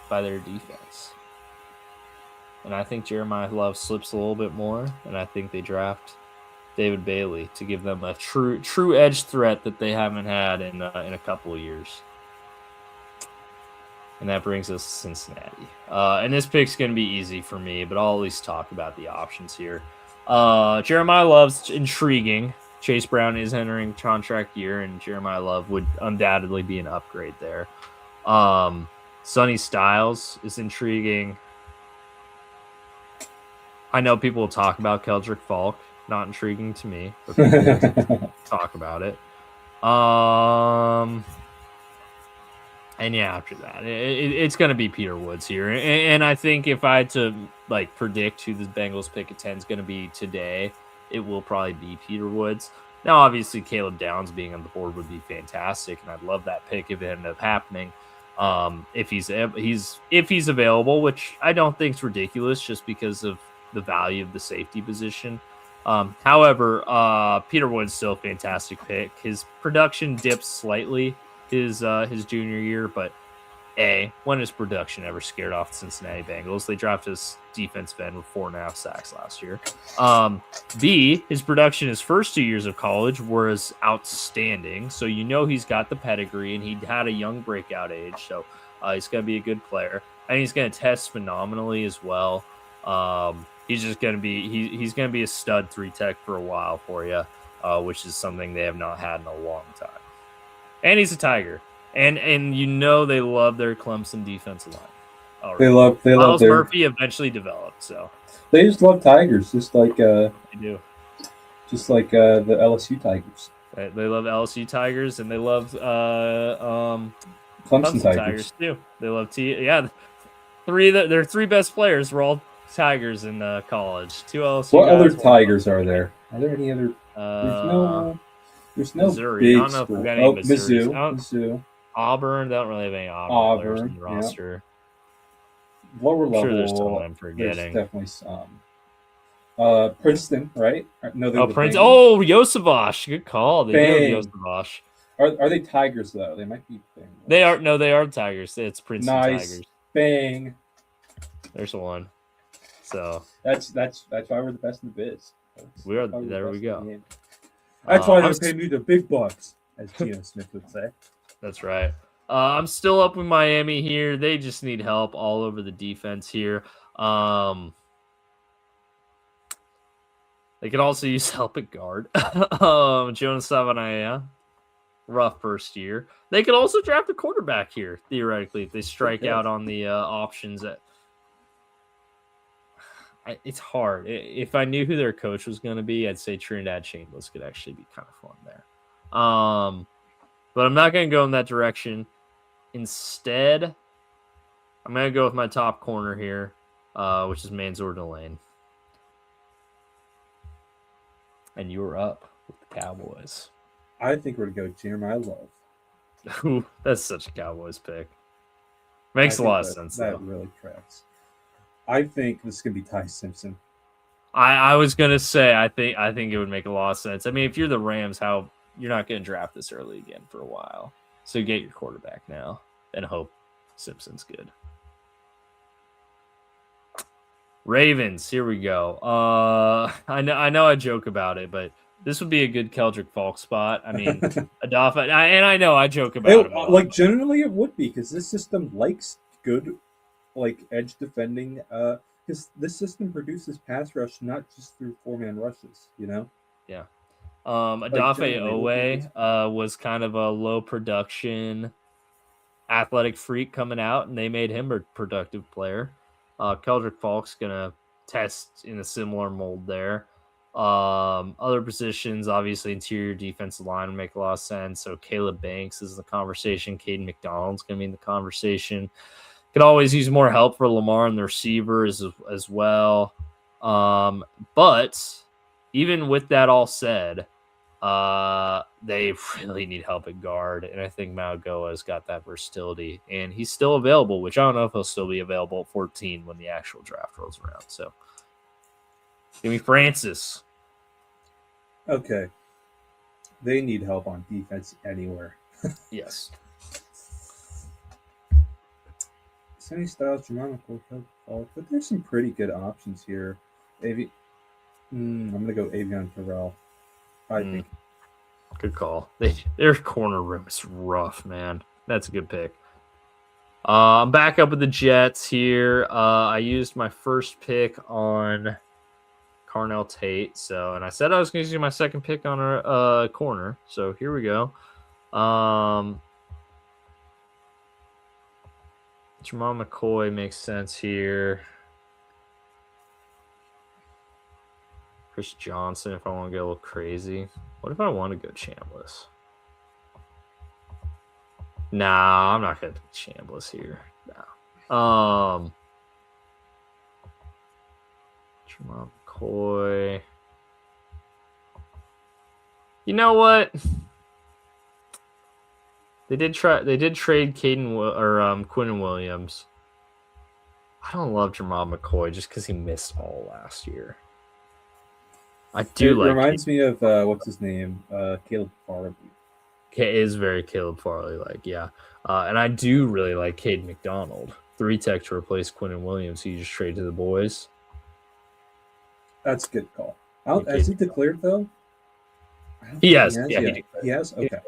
[SPEAKER 1] by their defense. And I think Jeremiah Love slips a little bit more, and I think they draft David Bailey to give them a true edge threat that they haven't had in a couple of years. And that brings us to Cincinnati. And this pick's going to be easy for me, but I'll at least talk about the options here. Jeremiah Love's intriguing. Chase Brown is entering contract year, and Jeremiah Love would undoubtedly be an upgrade there. Sonny Styles is intriguing. I know people will talk about Keldrick Falk. Not intriguing to me, but people will talk about it. And yeah, after that, it's going to be Peter Woods here. And I think if I had to like predict who the Bengals pick at 10 is going to be today, it will probably be Peter Woods. Now, obviously, Caleb Downs being on the board would be fantastic, and I'd love that pick if it ended up happening. If he's available, which I don't think is ridiculous, just because of the value of the safety position. However, Peter Woods still a fantastic pick. His production dipped slightly his junior year, but when his production ever scared off the Cincinnati Bengals? They drafted his defensive end with 4.5 sacks last year. B, his production his first 2 years of college was outstanding, so you know he's got the pedigree, and he had a young breakout age, so he's going to be a good player, and he's going to test phenomenally as well. He's just going to be he's going to be a stud 3-tech for a while for you, which is something they have not had in a long time. And he's a Tiger. And you know they love their Clemson defensive line.
[SPEAKER 2] Already. They love
[SPEAKER 1] Miles Murphy eventually developed, so
[SPEAKER 2] they just love Tigers, just like
[SPEAKER 1] they do.
[SPEAKER 2] Just like the LSU Tigers.
[SPEAKER 1] They love LSU Tigers, and they love
[SPEAKER 2] Clemson Tigers
[SPEAKER 1] too. They love their three best players were all Tigers in college. 2 LSU.
[SPEAKER 2] What other Tigers are there? Are there any other? There's no
[SPEAKER 1] Missouri.
[SPEAKER 2] big
[SPEAKER 1] I don't know if we've got any
[SPEAKER 2] Mizzou.
[SPEAKER 1] Auburn. They don't really have any Auburn players in the roster.
[SPEAKER 2] Lower level.
[SPEAKER 1] I'm sure there's someone I'm forgetting.
[SPEAKER 2] There's definitely some. Princeton, right?
[SPEAKER 1] No, Princeton. Oh, Yosavash. Good call. They
[SPEAKER 2] know
[SPEAKER 1] Yosavash.
[SPEAKER 2] Are they Tigers though? They might be.
[SPEAKER 1] They are. No, they are Tigers. It's Princeton Tigers.
[SPEAKER 2] Bang.
[SPEAKER 1] There's one. So
[SPEAKER 2] that's why we're the best in the biz.
[SPEAKER 1] We are. There we go.
[SPEAKER 2] That's why they pay me the big bucks, as Geno Smith would say.
[SPEAKER 1] That's right. I'm still up with Miami here. They just need help all over the defense here. They could also use help at guard. Jonas Savanaia, rough first year. They could also draft a quarterback here, theoretically, if they strike out on the options. It's hard. If I knew who their coach was going to be, I'd say Trinidad Chambliss could actually be kind of fun there. But I'm not going to go in that direction. Instead, I'm going to go with my top corner here, which is Mansour Delane. And you were up with the Cowboys.
[SPEAKER 2] I think we're going to go Jeremiah Love.
[SPEAKER 1] Ooh, that's such a Cowboys pick. Makes a lot of sense,
[SPEAKER 2] that
[SPEAKER 1] though.
[SPEAKER 2] That really tracks. I think this is going to be Ty Simpson.
[SPEAKER 1] I was going to say, I think it would make a lot of sense. I mean, if you're the Rams, you're not going to draft this early again for a while. So get your quarterback now and hope Simpson's good. Ravens, here we go. I know I joke about it, but this would be a good Keldrick Falk spot. I mean, Adafa, and I know I joke about it.
[SPEAKER 2] Like, generally it would be, because this system likes good, like, edge defending, because this system produces pass rush not just through 4-man rushes, you know?
[SPEAKER 1] Yeah. Adafe Owe was kind of a low production athletic freak coming out, and they made him a productive player. Keldrick Falk's gonna test in a similar mold there. Other positions, obviously interior defensive line would make a lot of sense. So Caleb Banks is in the conversation. Caden McDonald's gonna be in the conversation. Could always use more help for Lamar and the receivers as well. But even with that all said, they really need help at guard, and I think Maugoa has got that versatility, and he's still available, which I don't know if he'll still be available at 14 when the actual draft rolls around. So give me Francis.
[SPEAKER 2] Okay. They need help on defense anywhere.
[SPEAKER 1] Yes.
[SPEAKER 2] Sonny Styles, but there's some pretty good options here. Maybe I'm gonna go Avion Terrell. I think.
[SPEAKER 1] Good call. Their corner room is rough, man. That's a good pick. I'm back up with the Jets here. I used my first pick on Carnell Tate. So, and I said I was going to use my second pick on a corner. So here we go. Jamal McCoy makes sense here. Chris Johnson, if I want to get a little crazy. What if I want to go Chambliss? Nah, I'm not going to do Chambliss here. Nah. Jamal McCoy. You know what? They did trade Caden or Quinn Williams. I don't love Jamal McCoy just because he missed all last year. I do
[SPEAKER 2] It
[SPEAKER 1] like.
[SPEAKER 2] Reminds me of what's his name, Caleb Farley.
[SPEAKER 1] It is very Caleb Farley like, yeah. And I do really like Cade McDonald. 3-tech to replace Quinn Williams. So you just trade to the boys.
[SPEAKER 2] That's a good call. Has he declared though?
[SPEAKER 1] He has.
[SPEAKER 2] Yeah, he has. Okay.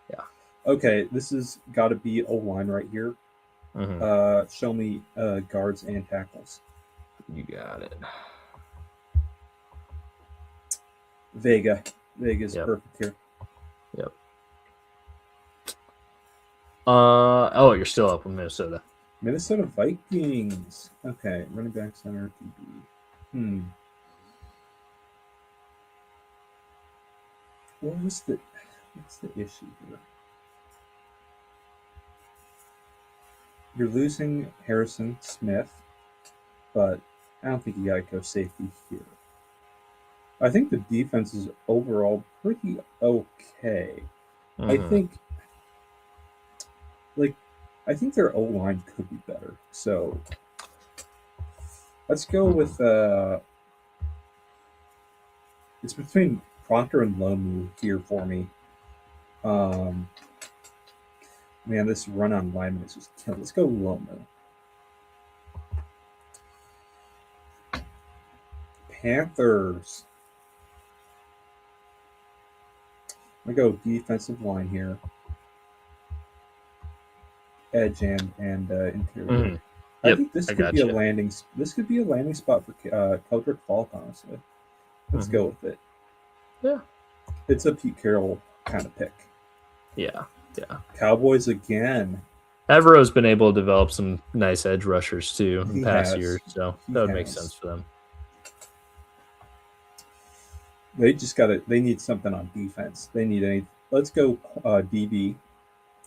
[SPEAKER 1] Yeah.
[SPEAKER 2] Okay, this has got to be O-line right here.
[SPEAKER 1] Mm-hmm.
[SPEAKER 2] Show me guards and tackles.
[SPEAKER 1] You got it.
[SPEAKER 2] Vega's perfect here.
[SPEAKER 1] Yep. Oh, you're still up with Minnesota.
[SPEAKER 2] Minnesota Vikings. Okay, running back, center, DB. What's the issue here? You're losing Harrison Smith, but I don't think you gotta go safety here. I think the defense is overall pretty okay.
[SPEAKER 1] Mm-hmm.
[SPEAKER 2] I think their O-line could be better. So let's go with it's between Proctor and Lomu here for me. Man, this run on lineman is just killing. Let's go Lomu. Panthers. I'm gonna go defensive line here. Edge and interior.
[SPEAKER 1] Mm-hmm.
[SPEAKER 2] I think this could be a landing. This could be a landing spot for Keldrick Falk. Honestly, let's go with it.
[SPEAKER 1] Yeah,
[SPEAKER 2] it's a Pete Carroll kind of pick.
[SPEAKER 1] Yeah.
[SPEAKER 2] Cowboys again.
[SPEAKER 1] Evro's been able to develop some nice edge rushers too in past years, so that would make sense for them.
[SPEAKER 2] They just They need something on defense. They need Let's go DB.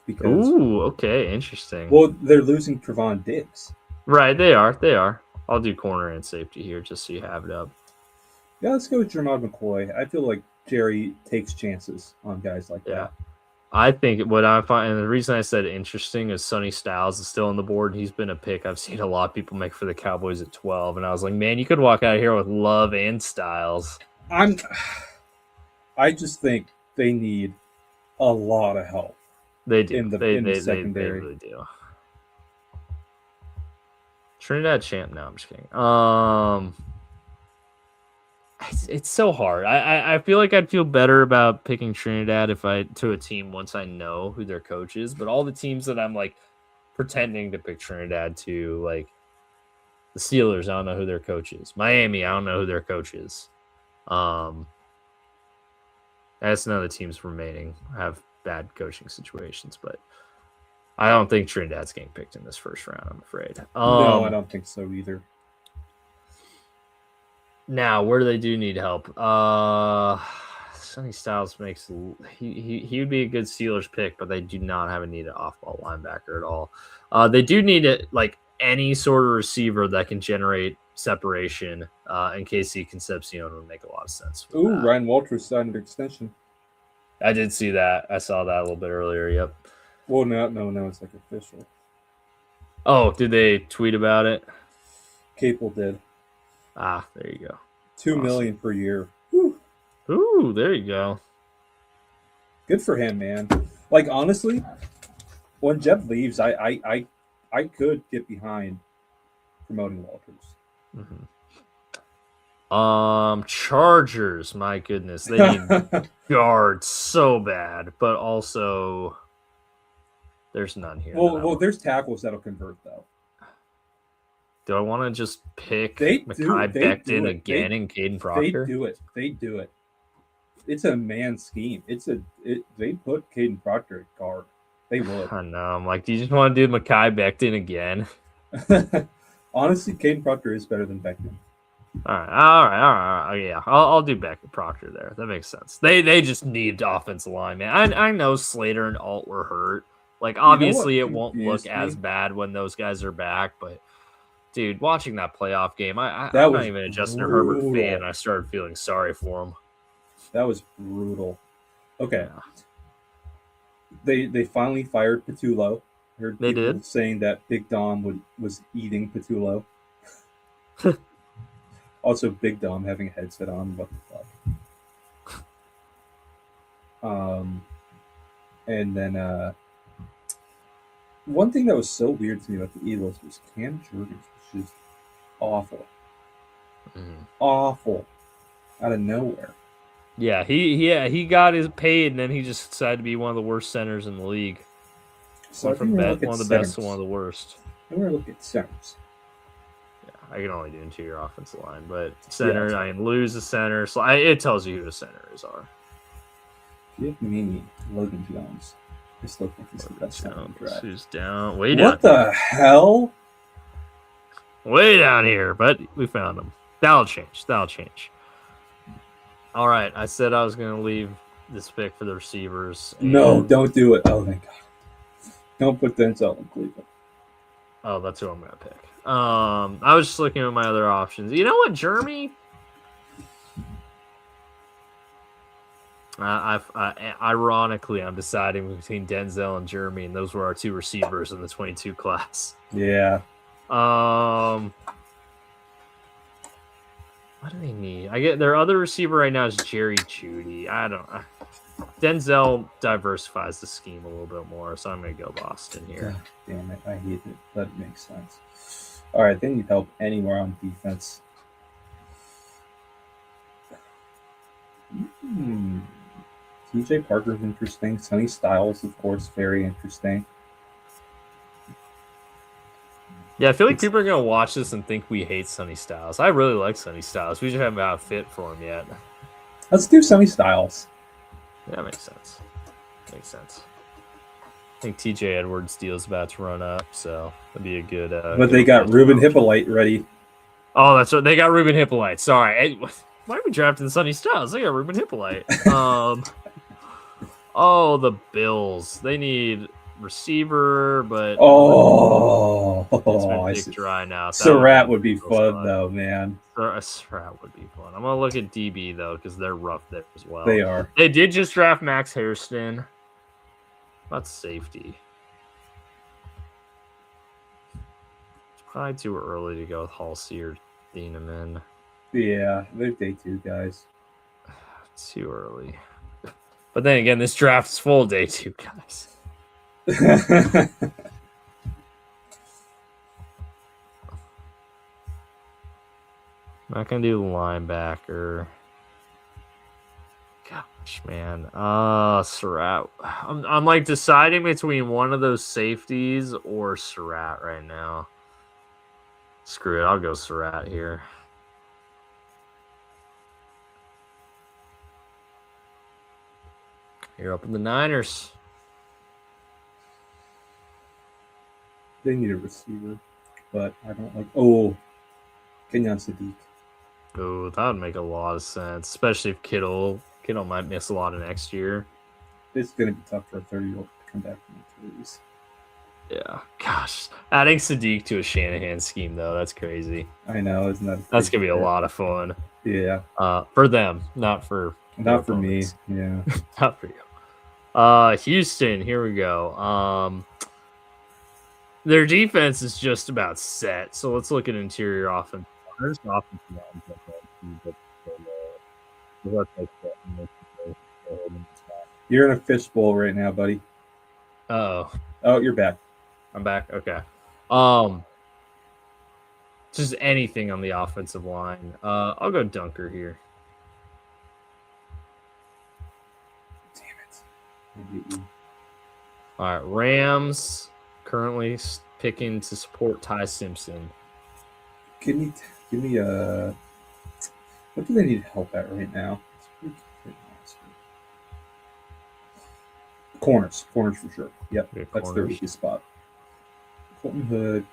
[SPEAKER 2] Because,
[SPEAKER 1] okay, interesting.
[SPEAKER 2] Well, they're losing Trevon Diggs.
[SPEAKER 1] Right, they are. I'll do corner and safety here just so you have it up.
[SPEAKER 2] Yeah, let's go with Jermod McCoy. I feel like Jerry takes chances on guys like that.
[SPEAKER 1] I think what I find, and the reason I said interesting is Sonny Styles is still on the board. He's been a pick I've seen a lot of people make for the Cowboys at 12, and I was like, man, you could walk out of here with Love and Styles.
[SPEAKER 2] I just think they need a lot of help.
[SPEAKER 1] They do.
[SPEAKER 2] In the secondary.
[SPEAKER 1] They really do. Trinidad champ. No, I'm just kidding. It's so hard. I feel like I'd feel better about picking Trinidad to a team once I know who their coach is. But all the teams that I'm like pretending to pick Trinidad to, like the Steelers, I don't know who their coach is. Miami, I don't know who their coach is. That's none of the teams remaining have bad coaching situations, but I don't think Trinidad's getting picked in this first round, I'm afraid.
[SPEAKER 2] No, I don't think so either.
[SPEAKER 1] Now, where do they need help? Sonny Styles makes he would be a good Steelers pick, but they do not have a need an off-ball linebacker at all. They do need any sort of receiver that can generate separation. And Casey Concepcion would make a lot of sense.
[SPEAKER 2] Ryan Walters signed an extension.
[SPEAKER 1] I did see that. I saw that a little bit earlier. Yep.
[SPEAKER 2] Well, no, it's like official.
[SPEAKER 1] Oh, did they tweet about it?
[SPEAKER 2] Capel did.
[SPEAKER 1] There you go.
[SPEAKER 2] $2 million per year.
[SPEAKER 1] Ooh, there you go.
[SPEAKER 2] Good for him, man. Like, honestly, when Jeb leaves, I could get behind promoting Walters.
[SPEAKER 1] Mm-hmm. Chargers, my goodness, they need guards so bad, but also there's none here.
[SPEAKER 2] Well, there's tackles that'll convert though.
[SPEAKER 1] Do I want to just pick
[SPEAKER 2] They
[SPEAKER 1] Mekhi
[SPEAKER 2] do
[SPEAKER 1] Becton
[SPEAKER 2] it.
[SPEAKER 1] again and Caden Proctor?
[SPEAKER 2] They do it. It's a man scheme. They put Caden Proctor at guard. They would.
[SPEAKER 1] I know. I'm like, do you just want to do Mekhi Becton again?
[SPEAKER 2] Honestly, Caden Proctor is better than Becton.
[SPEAKER 1] All right. Yeah, I'll do Beckett Proctor there. That makes sense. They just need offensive line, man. I know Slater and Alt were hurt. Like, obviously, it won't look as bad when those guys are back, but dude, watching that playoff game, I'm not even a Justin Herbert fan. I started feeling sorry for him.
[SPEAKER 2] That was brutal. Okay. Yeah. They finally fired Petulo. I heard people saying that Big Dom was eating Petulo. Also, Big Dom having a headset on. What the fuck? And then one thing that was so weird to me about the Eagles was Cam Jordan was just awful. Awful. Out of nowhere.
[SPEAKER 1] Yeah, he got his paid, and then he just decided to be one of the worst centers in the league.
[SPEAKER 2] So
[SPEAKER 1] from one of the best to one of the worst.
[SPEAKER 2] I'm going to look at centers.
[SPEAKER 1] Yeah, I can only do interior offensive line, but center, I can lose a center. So it tells you who the centers are.
[SPEAKER 2] Give me Logan Jones. This looks like he's the best center in the draft.
[SPEAKER 1] Who's down? Way down.
[SPEAKER 2] What the hell?
[SPEAKER 1] Way down here, but we found him. That'll change. All right, I said I was going to leave this pick for the receivers.
[SPEAKER 2] No, don't do it. Oh, thank God. Don't put Denzel in Cleveland.
[SPEAKER 1] Oh, that's who I'm going to pick. I was just looking at my other options. You know what, Jeremy? Ironically, I'm deciding between Denzel and Jeremy, and those were our two receivers in the 22 class.
[SPEAKER 2] Yeah.
[SPEAKER 1] What do they need? Their other receiver right now is Jerry Jeudy. Denzel diversifies the scheme a little bit more, so I'm going to go Boston here.
[SPEAKER 2] God damn it. I hate it. That makes sense. All right, they need help anywhere on defense. TJ Parker's interesting. Sonny Styles, of course, very interesting.
[SPEAKER 1] Yeah, I feel like people are going to watch this and think we hate Sonny Styles. I really like Sonny Styles. We just haven't got a fit for him yet.
[SPEAKER 2] Let's do Sonny Styles.
[SPEAKER 1] Yeah, that makes sense. I think TJ Edwards' deal is about to run up, so it'd be a good.
[SPEAKER 2] But they got Ruben Hippolyte ready.
[SPEAKER 1] Oh, that's right. They got Ruben Hippolyte. Sorry. Why are we drafting Sonny Styles? They got Ruben Hippolyte. Oh, the Bills. They need receiver, but it's been dry now.
[SPEAKER 2] Surratt would be fun, though, man.
[SPEAKER 1] Surratt would be fun. I'm gonna look at DB though because they're rough there as well.
[SPEAKER 2] They are.
[SPEAKER 1] They did just draft Max Hairston. That's safety. It's probably too early to go with Halsey or Thieneman.
[SPEAKER 2] Yeah, they're day 2 guys.
[SPEAKER 1] Too early. But then again, this draft is full of day 2 guys. I'm not gonna do linebacker. Gosh, man. Surratt. I'm like deciding between one of those safeties or Surratt right now. Screw it, I'll go Surratt here. You're up in the Niners.
[SPEAKER 2] They need a receiver, but I don't like. Kenyon Sadiq.
[SPEAKER 1] Oh, that would make a lot of sense, especially if Kittle might miss a lot of next year.
[SPEAKER 2] It's going to be tough for a 30-year-old to come back from injuries.
[SPEAKER 1] Yeah, gosh, adding Sadiq to a Shanahan scheme though, that's crazy.
[SPEAKER 2] I know, isn't that?
[SPEAKER 1] That's gonna be a lot of fun.
[SPEAKER 2] Yeah.
[SPEAKER 1] For them, not for
[SPEAKER 2] me. Yeah.
[SPEAKER 1] Not for you. Houston, here we go. Their defense is just about set, so let's look at interior offense. There's an offensive line.
[SPEAKER 2] You're in a fishbowl right now, buddy.
[SPEAKER 1] Oh,
[SPEAKER 2] you're back.
[SPEAKER 1] I'm back. Okay. Just anything on the offensive line. I'll go Dunker here.
[SPEAKER 2] Damn it.
[SPEAKER 1] All right, Rams currently picking to support Ty Simpson.
[SPEAKER 2] Give me what do they need help at right now? Corners for sure. Yep,
[SPEAKER 1] Good
[SPEAKER 2] that's their
[SPEAKER 1] corners.
[SPEAKER 2] weakest spot. Colton Hood,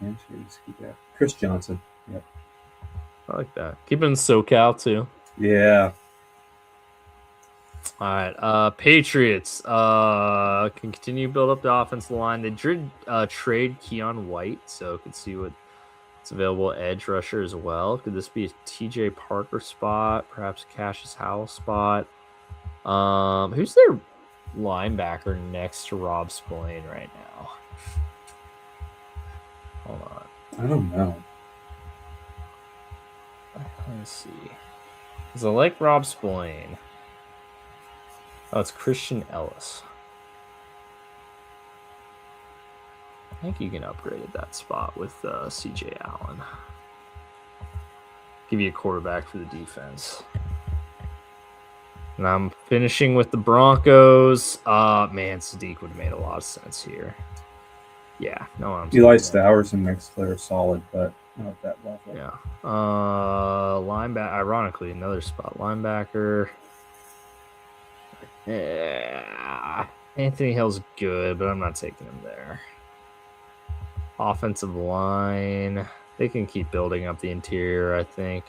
[SPEAKER 2] Chris Johnson. Yep.
[SPEAKER 1] I like that. Keeping SoCal too.
[SPEAKER 2] Yeah.
[SPEAKER 1] All right. Patriots can continue to build up the offensive line. They did trade Keon White, so could see what's available edge rusher as well. Could this be a TJ Parker spot? Perhaps Cassius Howell spot? Who's their linebacker next to Rob Spillane right now? Hold on.
[SPEAKER 2] I don't know.
[SPEAKER 1] Let's see. Because I like Rob Spillane. Oh, it's Christian Ellis. I think you can upgrade at that spot with CJ Allen. Give you a quarterback for the defense. And I'm finishing with the Broncos. Man, Sadiq would have made a lot of sense here. Yeah, no, I'm
[SPEAKER 2] Eli Stowers and Mixler are solid, but not at that level.
[SPEAKER 1] Yeah. Linebacker, ironically, another spot. Linebacker. Yeah. Anthony Hill's good, but I'm not taking him there. Offensive line. They can keep building up the interior, I think.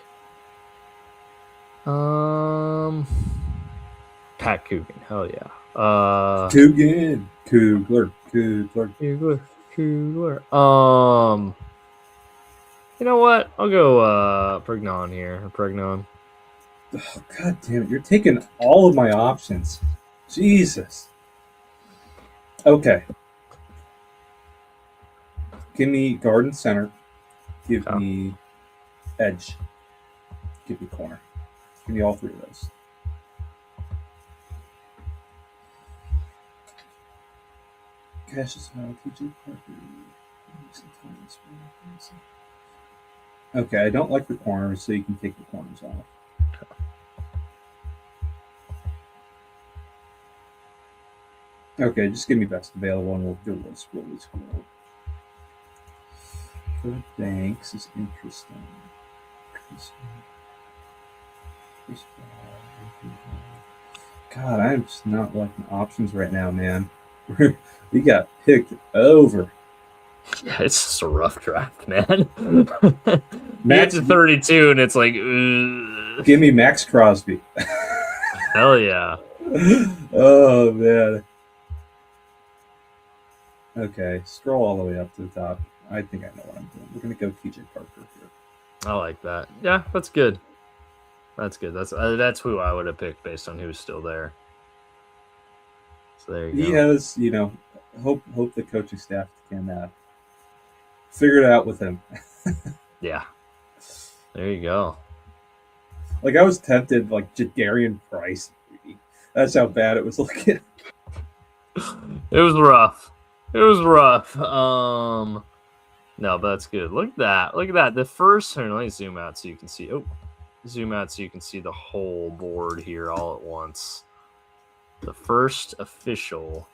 [SPEAKER 1] Pat Coogan. Hell yeah.
[SPEAKER 2] Coogan. Coogler.
[SPEAKER 1] You know what? I'll go Pregnon here. Pregnon.
[SPEAKER 2] Oh, God damn it. You're taking all of my options. Jesus. Okay. Give me guard and center. Give me edge. Give me corner. Give me all three of those. Cassius Howell, TJ Parker. Okay, I don't like the corners, so you can take the corners off. Okay, just give me best available and we'll do this really cool. Good Banks is interesting. God, I'm just not liking options right now, man. We got picked over.
[SPEAKER 1] Yeah, it's just a rough draft, man. Max to 32, and it's like,
[SPEAKER 2] give me Max Crosby.
[SPEAKER 1] Hell yeah.
[SPEAKER 2] Oh, man. Okay, scroll all the way up to the top. I think I know what I'm doing. We're going to go TJ Parker here.
[SPEAKER 1] I like that. Yeah, that's good. That's good. That's who I would have picked based on who's still there. So there you go.
[SPEAKER 2] He has, hope the coaching staff can figure it out with him.
[SPEAKER 1] Yeah. There you go.
[SPEAKER 2] Like, I was tempted, like, Jadarian Price. That's how bad it was looking.
[SPEAKER 1] It was rough. No, but that's good. Look at that. The first, let me zoom out so you can see. Zoom out so you can see the whole board here all at once. The first official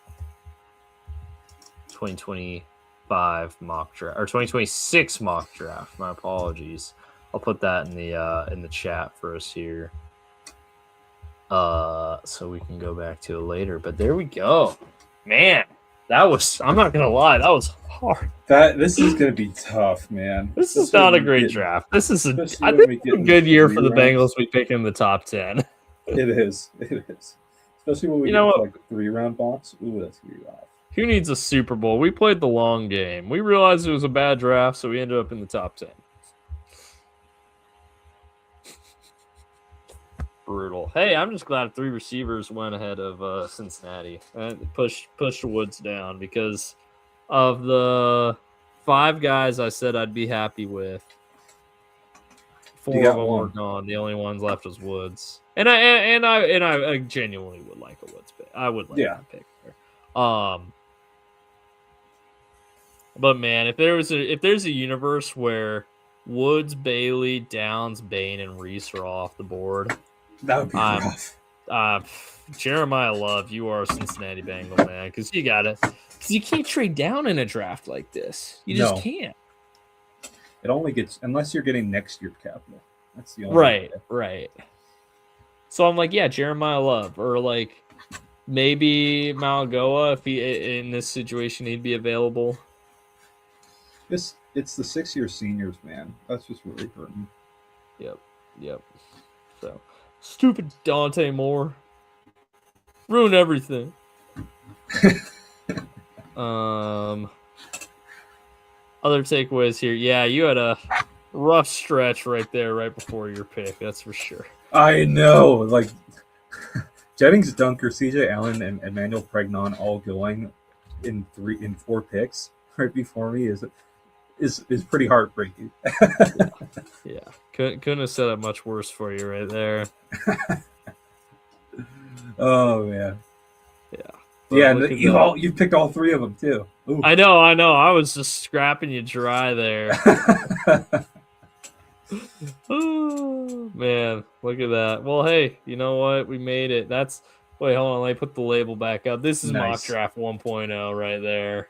[SPEAKER 1] 2025 mock draft or 2026 mock draft. My apologies. I'll put that in the chat for us here. So we can go back to it later. But there we go. Man, I'm not gonna lie, that was hard.
[SPEAKER 2] This is gonna be tough, man.
[SPEAKER 1] This is not a great draft. This is a good year for the Bengals. We pick in the top 10.
[SPEAKER 2] It is. Especially when we get like a 3-round box. Ooh, that's gonna be rough.
[SPEAKER 1] Who needs a Super Bowl? We played the long game. We realized it was a bad draft, so we ended up in the top 10. Brutal. Hey, I'm just glad 3 receivers went ahead of Cincinnati and pushed Woods down because of the 5 guys I said I'd be happy with. 4 of them were gone. The only ones left was Woods, and I genuinely would like a Woods pick. I would like a pick there. But man, if there's a universe where Woods, Bailey, Downs, Bain, and Reese are off the board,
[SPEAKER 2] that would be rough.
[SPEAKER 1] Jeremiah Love, you are a Cincinnati Bengal, man, because you can't trade down in a draft like this. You just can't.
[SPEAKER 2] It only gets unless you're getting next year's capital. That's the only way.
[SPEAKER 1] Right. So I'm like, yeah, Jeremiah Love, or like maybe Malgoa if he in this situation he'd be available.
[SPEAKER 2] It's the 6-year seniors, man. That's just really hurting.
[SPEAKER 1] Yep. So stupid Dante Moore ruined everything. Other takeaways here. Yeah, you had a rough stretch right there, right before your pick. That's for sure.
[SPEAKER 2] I know, like Jennings, Dunker, CJ Allen, and Emmanuel Pregnon all going in 4 picks right before me is pretty heartbreaking.
[SPEAKER 1] Yeah. Couldn't have set up much worse for you right there.
[SPEAKER 2] Oh man.
[SPEAKER 1] Yeah.
[SPEAKER 2] You picked all 3 of them too. Ooh.
[SPEAKER 1] I know. I was just scrapping you dry there. Oh, man, look at that. Well, hey, you know what? We made it. Wait, hold on. Let me put the label back up. This is
[SPEAKER 2] nice.
[SPEAKER 1] Mock Draft 1.0 right there.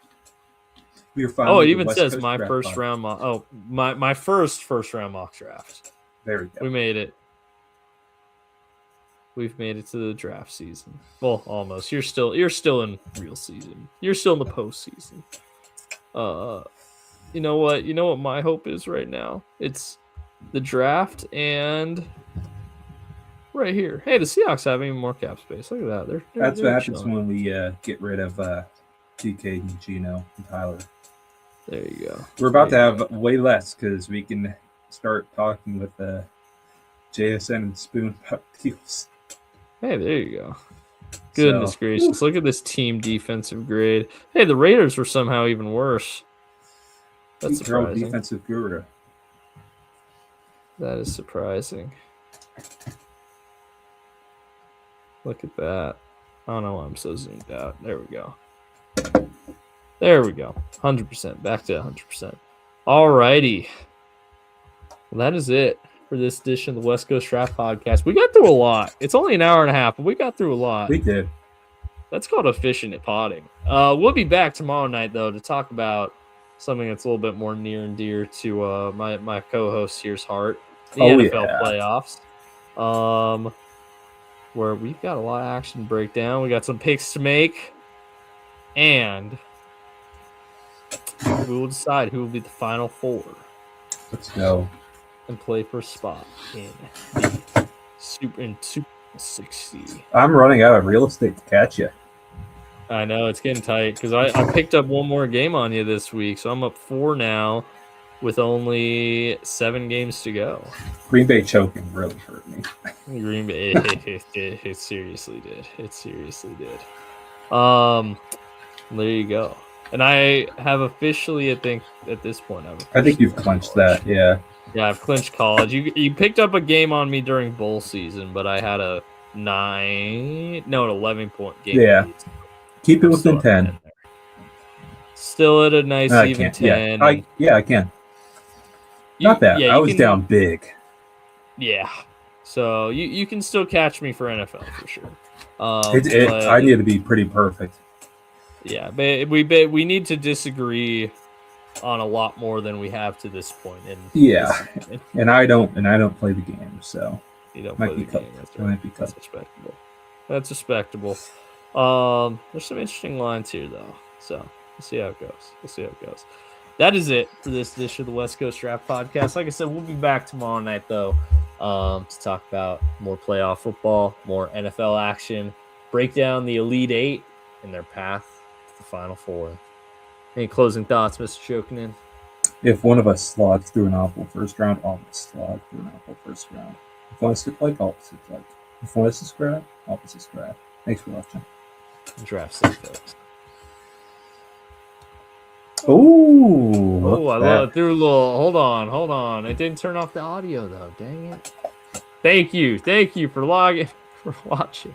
[SPEAKER 2] It
[SPEAKER 1] even says my first round mock. Oh, my first round mock draft.
[SPEAKER 2] There we go.
[SPEAKER 1] We made it. We've made it to the draft season. Well, almost. You're still in real season. You're still in the postseason. You know what? You know what my hope is right now? It's the draft and right here. Hey, the Seahawks have even more cap space. Look at that.
[SPEAKER 2] That's what happens when we get rid of DK and Gino and Tyler.
[SPEAKER 1] There you go.
[SPEAKER 2] We're about to have way less because we can start talking with JSN and Spoon about deals.
[SPEAKER 1] Hey, there you go. Goodness gracious. Look at this team defensive grade. Hey, the Raiders were somehow even worse. That's surprising.
[SPEAKER 2] Defensive guru.
[SPEAKER 1] That is surprising. Look at that. I don't know why I'm so zoomed out. There we go. 100%. Back to 100%. All righty. Well, that is it for this edition of the West Coast Draft Podcast. We got through a lot. It's only an hour and a half, but we got through a lot.
[SPEAKER 2] We did.
[SPEAKER 1] That's called efficient at potting. We'll be back tomorrow night, though, to talk about something that's a little bit more near and dear to my co-host here's heart, the NFL playoffs, where we've got a lot of action to break down. We got some picks to make, and we will decide who will be the final 4.
[SPEAKER 2] Let's go.
[SPEAKER 1] And play for a spot in the Super 60.
[SPEAKER 2] I'm running out of real estate to catch you.
[SPEAKER 1] I know, it's getting tight because I picked up one more game on you this week, so I'm up 4 now with only 7 games to go.
[SPEAKER 2] Green Bay choking really hurt me.
[SPEAKER 1] Green Bay, it seriously did. There you go. And I have officially, I think, at this point,
[SPEAKER 2] I think you've clinched that, yeah.
[SPEAKER 1] Yeah, I've clinched college. You picked up a game on me during bowl season, but I had an 11-point game.
[SPEAKER 2] Yeah. Keep it within 10.
[SPEAKER 1] Still at a nice even 10.
[SPEAKER 2] Yeah, I can. Not bad. I was down big.
[SPEAKER 1] Yeah. So you can still catch me for NFL for sure.
[SPEAKER 2] I need to be pretty perfect.
[SPEAKER 1] Yeah, but we need to disagree on a lot more than we have to this point.
[SPEAKER 2] And I don't play the game, so
[SPEAKER 1] you don't play the game. That's respectable. That's respectable. There's some interesting lines here though, so we'll see how it goes. That is it for this edition of the West Coast Draft Podcast. Like I said, we'll be back tomorrow night though, to talk about more playoff football, more NFL action, break down the Elite 8 and their path to the Final 4. Any closing thoughts, Mr. Chokinen?
[SPEAKER 2] If one of us slogs through an awful first round, all of us slog through an awful first round. If one is like, opposites like. If one is scrap, opposites scrap. Thanks for watching.
[SPEAKER 1] Draft safe, folks.
[SPEAKER 2] Oh,
[SPEAKER 1] I love it. Through a little. Hold on. It didn't turn off the audio though. Dang it. Thank you for watching.